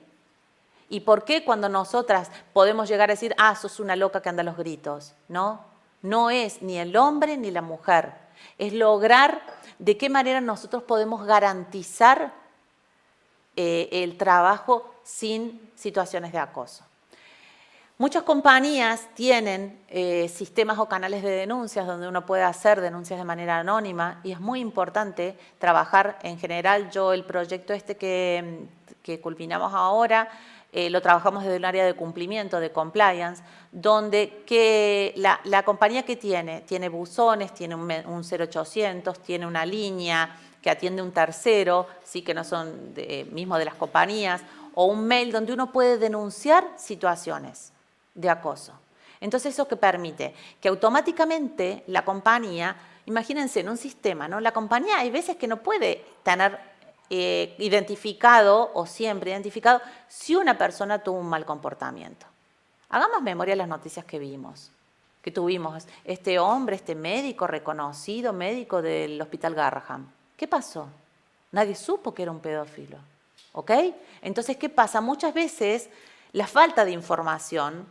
¿Y por qué cuando nosotras podemos llegar a decir, ah, sos una loca que anda a los gritos? No, no es ni el hombre ni la mujer. Es lograr de qué manera nosotros podemos garantizar el trabajo sin situaciones de acoso. Muchas compañías tienen sistemas o canales de denuncias donde uno puede hacer denuncias de manera anónima y es muy importante trabajar en general. Yo el proyecto que culminamos ahora lo trabajamos desde un área de cumplimiento, de compliance, donde la compañía que tiene buzones, tiene un 0800, tiene una línea que atiende un tercero, sí, que no son mismo de las compañías, o un mail donde uno puede denunciar situaciones de acoso. Entonces, ¿eso qué permite? Que automáticamente la compañía, imagínense en un sistema, ¿no? La compañía hay veces que no puede tener identificado o siempre identificado si una persona tuvo un mal comportamiento. Hagamos memoria de las noticias que vimos, que tuvimos. Este hombre, este médico reconocido, médico del Hospital Garraham. ¿Qué pasó? Nadie supo que era un pedófilo. ¿Ok? Entonces, ¿qué pasa? Muchas veces la falta de información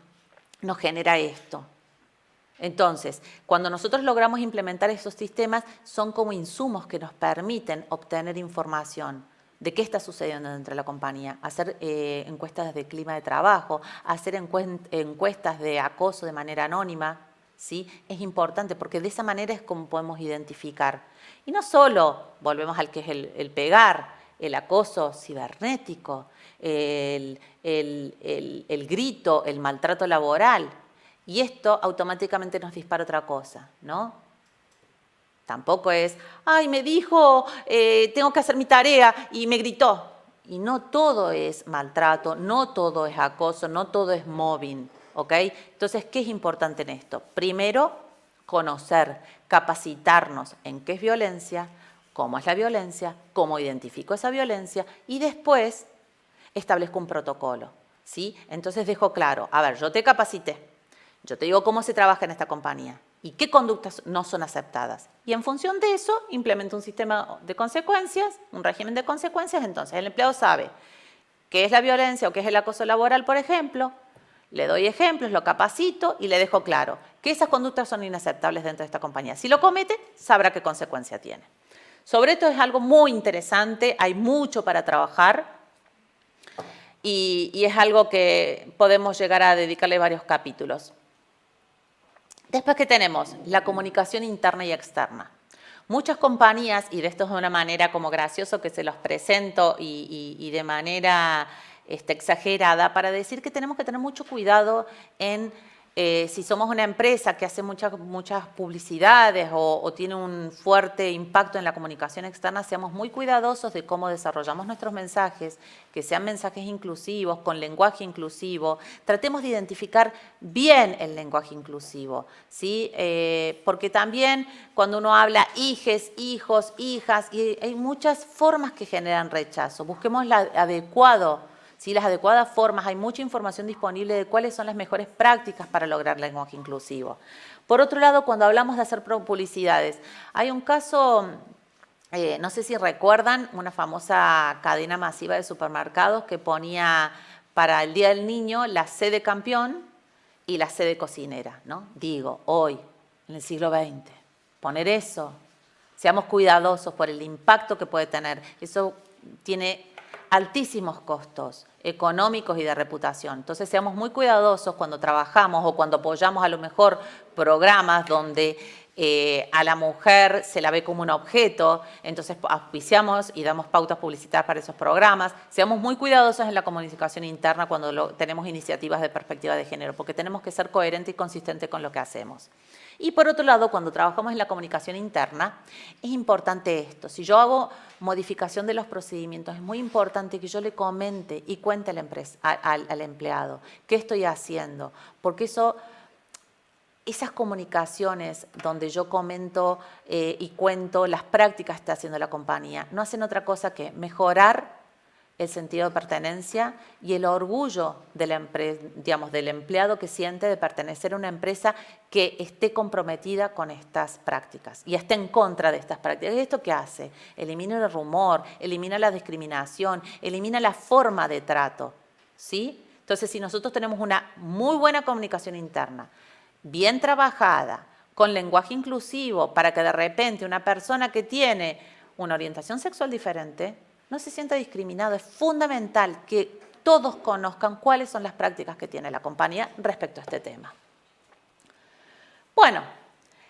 nos genera esto. Entonces, cuando nosotros logramos implementar esos sistemas, son como insumos que nos permiten obtener información de qué está sucediendo dentro de la compañía, hacer encuestas de clima de trabajo, hacer encuestas de acoso de manera anónima, ¿sí? Es importante porque de esa manera es como podemos identificar. Y no solo, volvemos al que es el pegar, el acoso cibernético, el grito, el maltrato laboral. Y esto automáticamente nos dispara otra cosa, ¿no? Tampoco es, ay, me dijo, tengo que hacer mi tarea y me gritó. Y no todo es maltrato, no todo es acoso, no todo es mobbing, ¿ok? Entonces, ¿qué es importante en esto? Primero, conocer, capacitarnos en qué es violencia, cómo es la violencia, cómo identifico esa violencia y después establezco un protocolo, ¿sí? Entonces dejo claro, a ver, yo te capacité, yo te digo cómo se trabaja en esta compañía y qué conductas no son aceptadas. Y en función de eso, implemento un sistema de consecuencias, un régimen de consecuencias. Entonces, el empleado sabe qué es la violencia o qué es el acoso laboral, por ejemplo. Le doy ejemplos, lo capacito y le dejo claro que esas conductas son inaceptables dentro de esta compañía. Si lo comete, sabrá qué consecuencia tiene. Sobre esto es algo muy interesante, hay mucho para trabajar y es algo que podemos llegar a dedicarle varios capítulos. Después, ¿qué tenemos? La comunicación interna y externa. Muchas compañías, y de esto es de una manera como gracioso que se los presento y de manera exagerada, para decir que tenemos que tener mucho cuidado en si somos una empresa que hace muchas publicidades o tiene un fuerte impacto en la comunicación externa, seamos muy cuidadosos de cómo desarrollamos nuestros mensajes, que sean mensajes inclusivos, con lenguaje inclusivo. Tratemos de identificar bien el lenguaje inclusivo, ¿sí? Porque también cuando uno habla hijes, hijos, hijas, y hay muchas formas que generan rechazo. Busquemos la adecuado. ¿Sí? Las adecuadas formas, hay mucha información disponible de cuáles son las mejores prácticas para lograr lenguaje inclusivo. Por otro lado, cuando hablamos de hacer publicidades, hay un caso, no sé si recuerdan, una famosa cadena masiva de supermercados que ponía para el Día del Niño la C de campeón y la C de cocinera, ¿no? Digo, hoy, en el siglo XX, poner eso, seamos cuidadosos por el impacto que puede tener. Eso tiene altísimos costos económicos y de reputación. Entonces, seamos muy cuidadosos cuando trabajamos o cuando apoyamos a lo mejor programas donde a la mujer se la ve como un objeto, entonces auspiciamos y damos pautas publicitarias para esos programas. Seamos muy cuidadosos en la comunicación interna cuando tenemos iniciativas de perspectiva de género, porque tenemos que ser coherentes y consistentes con lo que hacemos. Y por otro lado, cuando trabajamos en la comunicación interna, es importante esto. Si yo hago modificación de los procedimientos, es muy importante que yo le comente y cuente al empleado qué estoy haciendo, porque esas comunicaciones donde yo comento y cuento las prácticas que está haciendo la compañía, no hacen otra cosa que mejorar el sentido de pertenencia y el orgullo de la digamos, del empleado que siente de pertenecer a una empresa que esté comprometida con estas prácticas y esté en contra de estas prácticas. ¿Y esto qué hace? Elimina el rumor, elimina la discriminación, elimina la forma de trato, ¿sí? Entonces, si nosotros tenemos una muy buena comunicación interna, bien trabajada, con lenguaje inclusivo, para que de repente una persona que tiene una orientación sexual diferente no se sienta discriminado, es fundamental que todos conozcan cuáles son las prácticas que tiene la compañía respecto a este tema. Bueno,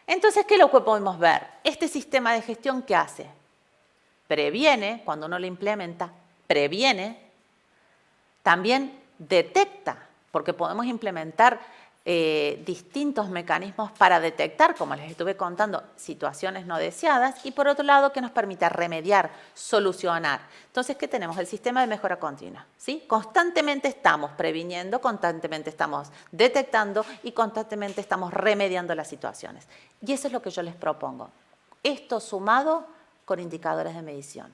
entonces, ¿qué es lo que podemos ver? Este sistema de gestión, ¿qué hace? Previene, cuando uno lo implementa, previene, también detecta, porque podemos implementar distintos mecanismos para detectar, como les estuve contando, situaciones no deseadas y por otro lado que nos permita remediar, solucionar. Entonces, ¿qué tenemos? El sistema de mejora continua, ¿sí? Constantemente estamos previniendo, constantemente estamos detectando y constantemente estamos remediando las situaciones. Y eso es lo que yo les propongo. Esto sumado con indicadores de medición.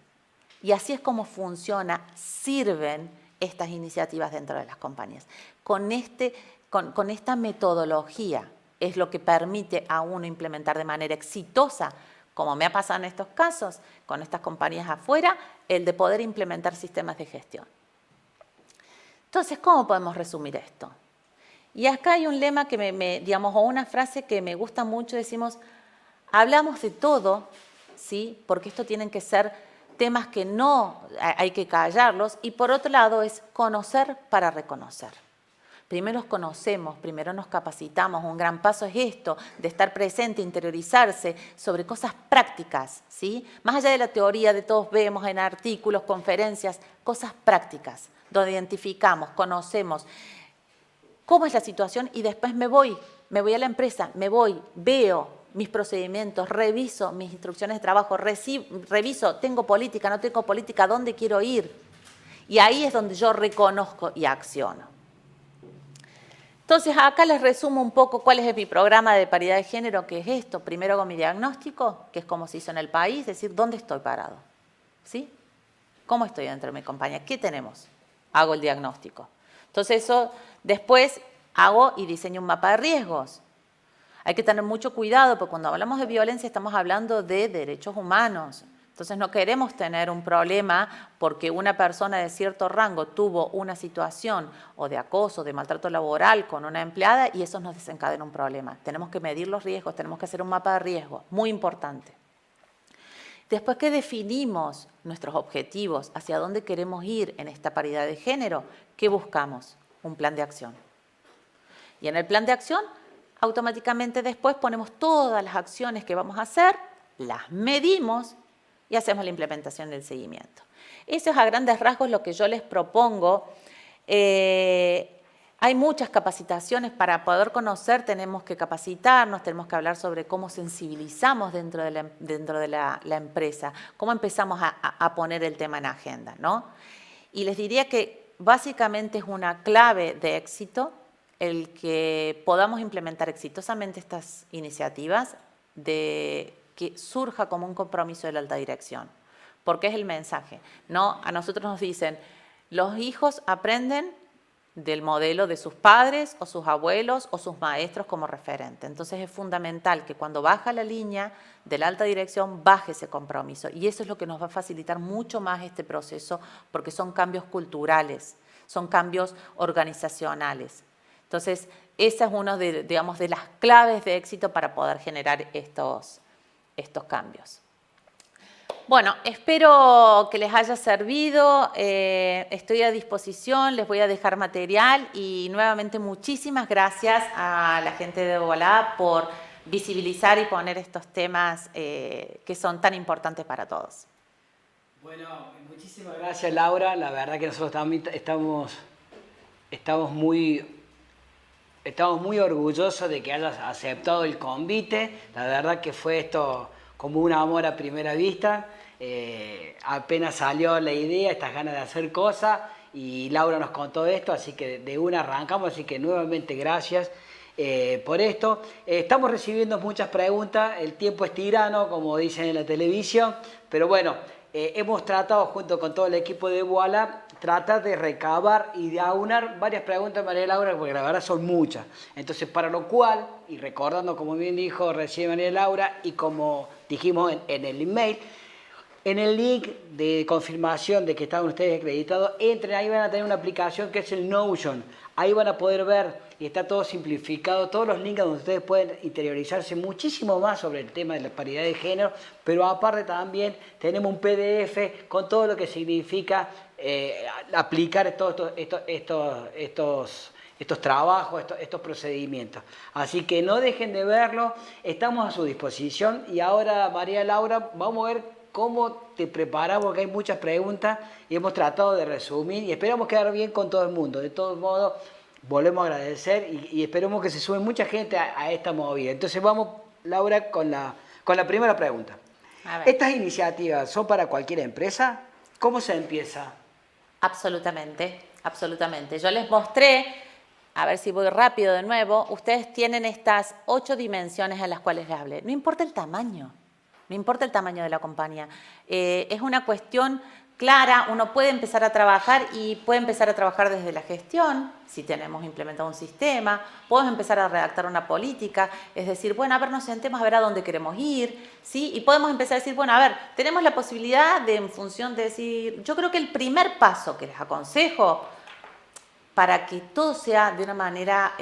Y así es como funciona, sirven estas iniciativas dentro de las compañías. Con esta metodología es lo que permite a uno implementar de manera exitosa, como me ha pasado en estos casos, con estas compañías afuera, el de poder implementar sistemas de gestión. Entonces, ¿cómo podemos resumir esto? Y acá hay un lema que digamos, o una frase que me gusta mucho, decimos, hablamos de todo, ¿sí? Porque esto tienen que ser temas que no hay que callarlos, y por otro lado es conocer para reconocer. Primero nos conocemos, primero nos capacitamos. Un gran paso es esto, de estar presente, interiorizarse sobre cosas prácticas, ¿sí? Más allá de la teoría de todos vemos en artículos, conferencias, cosas prácticas, donde identificamos, conocemos cómo es la situación y después me voy a la empresa, veo mis procedimientos, reviso mis instrucciones de trabajo, reviso, tengo política, no tengo política, ¿dónde quiero ir? Y ahí es donde yo reconozco y acciono. Entonces, acá les resumo un poco cuál es mi programa de paridad de género, que es esto. Primero con mi diagnóstico, que es cómo se hizo en el país, es decir, ¿dónde estoy parado? ¿Sí? ¿Cómo estoy dentro de mi compañía? ¿Qué tenemos? Hago el diagnóstico. Entonces, eso después hago y diseño un mapa de riesgos. Hay que tener mucho cuidado, porque cuando hablamos de violencia estamos hablando de derechos humanos. Entonces no queremos tener un problema porque una persona de cierto rango tuvo una situación o de acoso, de maltrato laboral con una empleada y eso nos desencadena un problema. Tenemos que medir los riesgos, tenemos que hacer un mapa de riesgos, muy importante. Después que definimos nuestros objetivos, hacia dónde queremos ir en esta paridad de género, ¿qué buscamos? Un plan de acción. Y en el plan de acción, automáticamente después ponemos todas las acciones que vamos a hacer, las medimos y hacemos la implementación del seguimiento. Eso es a grandes rasgos lo que yo les propongo. Hay muchas capacitaciones para poder conocer, tenemos que capacitarnos, tenemos que hablar sobre cómo sensibilizamos dentro de la empresa, cómo empezamos a poner el tema en agenda, ¿no? Y les diría que básicamente es una clave de éxito el que podamos implementar exitosamente estas iniciativas de que surja como un compromiso de la alta dirección. Porque es el mensaje, ¿no? A nosotros nos dicen, los hijos aprenden del modelo de sus padres o sus abuelos o sus maestros como referente. Entonces es fundamental que cuando baja la línea de la alta dirección baje ese compromiso y eso es lo que nos va a facilitar mucho más este proceso porque son cambios culturales, son cambios organizacionales. Entonces esa es una de las claves de éxito para poder generar estos cambios. Bueno, espero que les haya servido, estoy a disposición, les voy a dejar material y nuevamente muchísimas gracias a la gente de Voilà por visibilizar y poner estos temas que son tan importantes para todos. Bueno, muchísimas gracias Laura, la verdad que nosotros también estamos muy orgullosos de que hayas aceptado el convite, la verdad que fue esto como un amor a primera vista. Apenas salió la idea, estas ganas de hacer cosas y Laura nos contó esto, así que de una arrancamos, así que nuevamente gracias por esto. Estamos recibiendo muchas preguntas, el tiempo es tirano, como dicen en la televisión, pero bueno, hemos tratado junto con todo el equipo de Voilà tratar de recabar y de aunar varias preguntas, María Laura, porque la verdad son muchas. Entonces, para lo cual, y recordando como bien dijo recién María Laura, y como dijimos en el email, en el link de confirmación de que están ustedes acreditados, entren, ahí van a tener una aplicación que es el Notion. Ahí van a poder ver, y está todo simplificado, todos los links donde ustedes pueden interiorizarse muchísimo más sobre el tema de la paridad de género, pero aparte también tenemos un PDF con todo lo que significa aplicar estos trabajos, estos procedimientos. Así que no dejen de verlo, estamos a su disposición. Y ahora, María Laura, vamos a ver cómo te preparas, porque hay muchas preguntas y hemos tratado de resumir y esperamos quedar bien con todo el mundo. De todos modos, volvemos a agradecer y esperemos que se sume mucha gente a esta movida. Entonces vamos, Laura, con la primera pregunta. ¿Estas iniciativas son para cualquier empresa? ¿Cómo se empieza? Absolutamente, absolutamente. Yo les mostré, a ver si voy rápido de nuevo, ustedes tienen estas 8 dimensiones a las cuales les hablé. No importa el tamaño. No importa el tamaño de la compañía. Es una cuestión clara, uno puede empezar a trabajar y puede empezar a trabajar desde la gestión, si tenemos implementado un sistema, podemos empezar a redactar una política, es decir, bueno, a ver, nos sentemos a ver a dónde queremos ir, ¿sí? Y podemos empezar a decir, bueno, a ver, tenemos la posibilidad de, en función de decir, yo creo que el primer paso que les aconsejo para que todo sea de una manera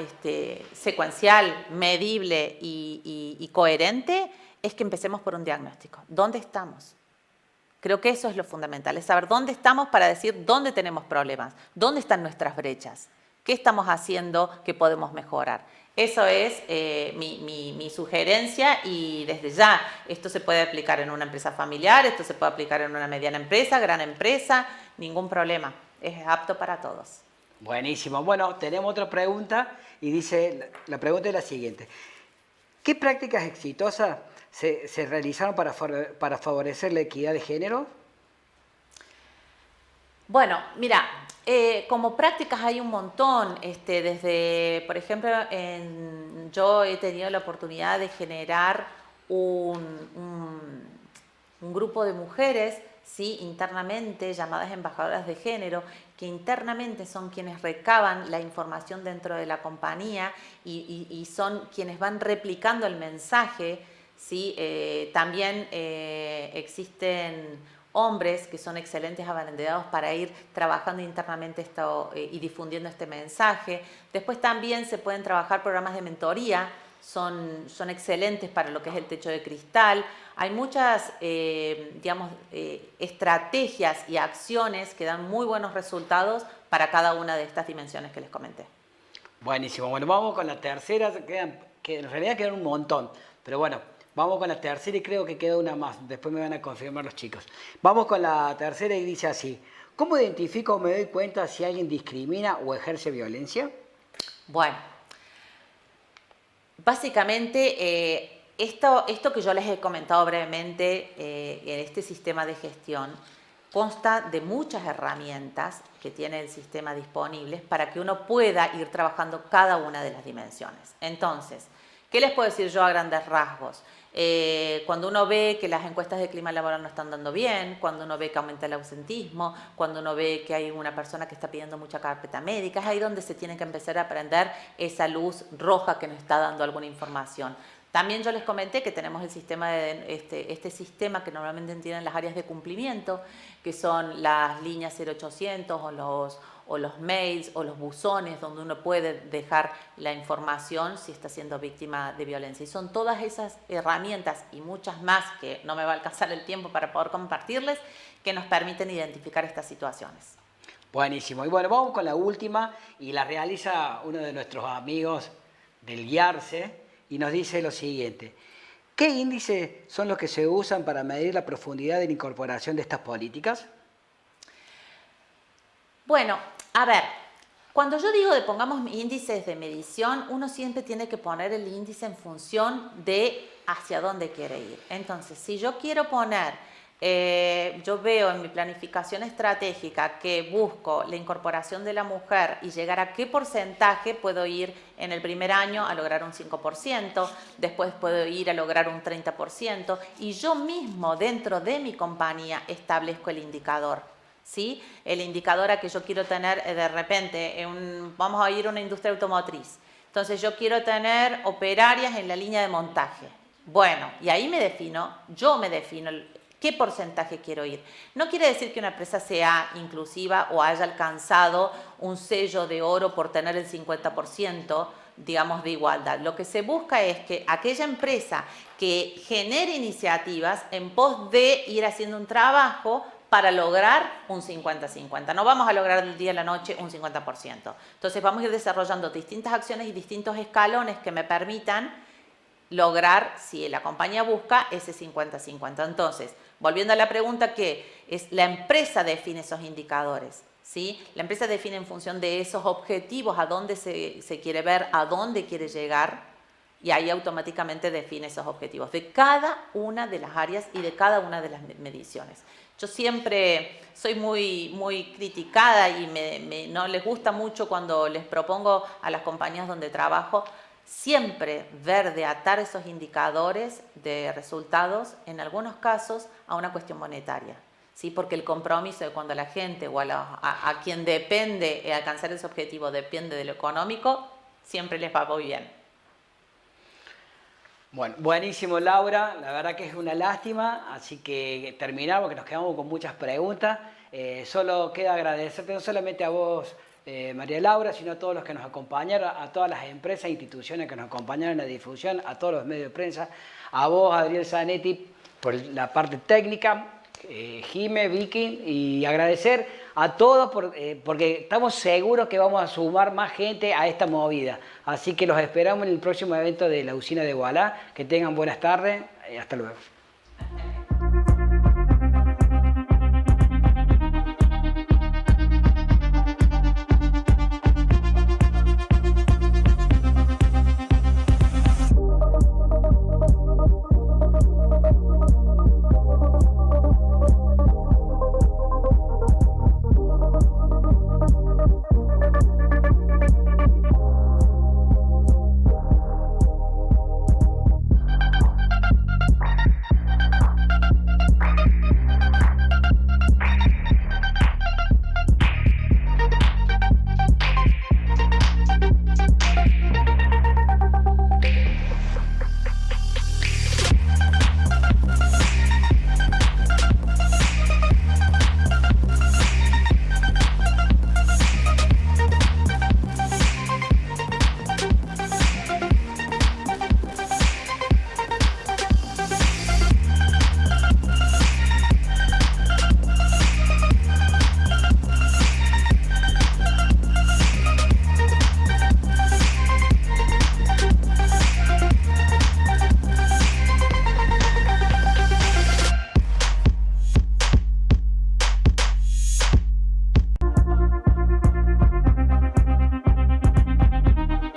secuencial, medible y coherente, es que empecemos por un diagnóstico. ¿Dónde estamos? Creo que eso es lo fundamental, es saber dónde estamos para decir dónde tenemos problemas, dónde están nuestras brechas, qué estamos haciendo que podemos mejorar. Eso es mi sugerencia y desde ya esto se puede aplicar en una empresa familiar, esto se puede aplicar en una mediana empresa, gran empresa, ningún problema, es apto para todos. Buenísimo. Bueno, tenemos otra pregunta y dice, la pregunta es la siguiente. ¿Qué prácticas exitosas se realizaron para favorecer la equidad de género? Bueno, mira, como prácticas hay un montón. Desde, por ejemplo, yo he tenido la oportunidad de generar un grupo de mujeres, ¿sí? Internamente llamadas embajadoras de género, que internamente son quienes recaban la información dentro de la compañía y son quienes van replicando el mensaje, ¿sí? También existen hombres que son excelentes abanderados para ir trabajando internamente esto y difundiendo este mensaje. Después también se pueden trabajar programas de mentoría, son excelentes para lo que es el techo de cristal. Hay muchas, estrategias y acciones que dan muy buenos resultados para cada una de estas dimensiones que les comenté. Buenísimo. Bueno, vamos con la tercera, que en realidad quedan un montón, pero bueno, vamos con la tercera y creo que queda una más. Después me van a confirmar los chicos. Vamos con la tercera y dice así. ¿Cómo identifico o me doy cuenta si alguien discrimina o ejerce violencia? Bueno, básicamente esto que yo les he comentado brevemente en este sistema de gestión consta de muchas herramientas que tiene el sistema disponibles para que uno pueda ir trabajando cada una de las dimensiones. Entonces, ¿qué les puedo decir yo a grandes rasgos? Cuando uno ve que las encuestas de clima laboral no están dando bien, cuando uno ve que aumenta el ausentismo, cuando uno ve que hay una persona que está pidiendo mucha carpeta médica, es ahí donde se tiene que empezar a prender esa luz roja que nos está dando alguna información. También yo les comenté que tenemos el sistema este sistema que normalmente tienen las áreas de cumplimiento, que son las líneas 0800 o los mails o los buzones donde uno puede dejar la información si está siendo víctima de violencia. Y son todas esas herramientas y muchas más que no me va a alcanzar el tiempo para poder compartirles que nos permiten identificar estas situaciones. Buenísimo. Y bueno, vamos con la última y la realiza uno de nuestros amigos del IARCE y nos dice lo siguiente. ¿Qué índices son los que se usan para medir la profundidad de la incorporación de estas políticas? Bueno, a ver, cuando yo digo de pongamos índices de medición, uno siempre tiene que poner el índice en función de hacia dónde quiere ir. Entonces, si yo quiero poner, yo veo en mi planificación estratégica que busco la incorporación de la mujer y llegar a qué porcentaje puedo ir en el primer año a lograr un 5%, después puedo ir a lograr un 30% y yo mismo dentro de mi compañía establezco el indicador. ¿sí? El indicador a que yo quiero tener de repente, vamos a ir a una industria automotriz. Entonces yo quiero tener operarias en la línea de montaje. Bueno, y ahí yo me defino qué porcentaje quiero ir. No quiere decir que una empresa sea inclusiva o haya alcanzado un sello de oro por tener el 50%, digamos, de igualdad. Lo que se busca es que aquella empresa que genere iniciativas en pos de ir haciendo un trabajo para lograr un 50-50. No vamos a lograr del día a la noche un 50%. Entonces vamos a ir desarrollando distintas acciones y distintos escalones que me permitan lograr, si la compañía busca, ese 50-50. Entonces, volviendo a la pregunta, que es la empresa define esos indicadores, ¿sí? La empresa define en función de esos objetivos a dónde se quiere ver, a dónde quiere llegar, y ahí automáticamente define esos objetivos de cada una de las áreas y de cada una de las mediciones. Yo siempre soy muy criticada y no les gusta mucho cuando les propongo a las compañías donde trabajo siempre ver de atar esos indicadores de resultados, en algunos casos, a una cuestión monetaria. ¿Sí? Porque el compromiso de cuando la gente o a quien depende alcanzar ese objetivo depende de lo económico, siempre les va muy bien. Bueno, buenísimo, Laura. La verdad que es una lástima, así que terminamos, que nos quedamos con muchas preguntas. Solo queda agradecerte no solamente a vos, María Laura, sino a todos los que nos acompañaron, a todas las empresas e instituciones que nos acompañaron en la difusión, a todos los medios de prensa, a vos, Adriel Zanetti, por la parte técnica, Jime, Vicky, y agradecer a todos porque estamos seguros que vamos a sumar más gente a esta movida. Así que los esperamos en el próximo evento de la usina de Ualá. Que tengan buenas tardes y hasta luego.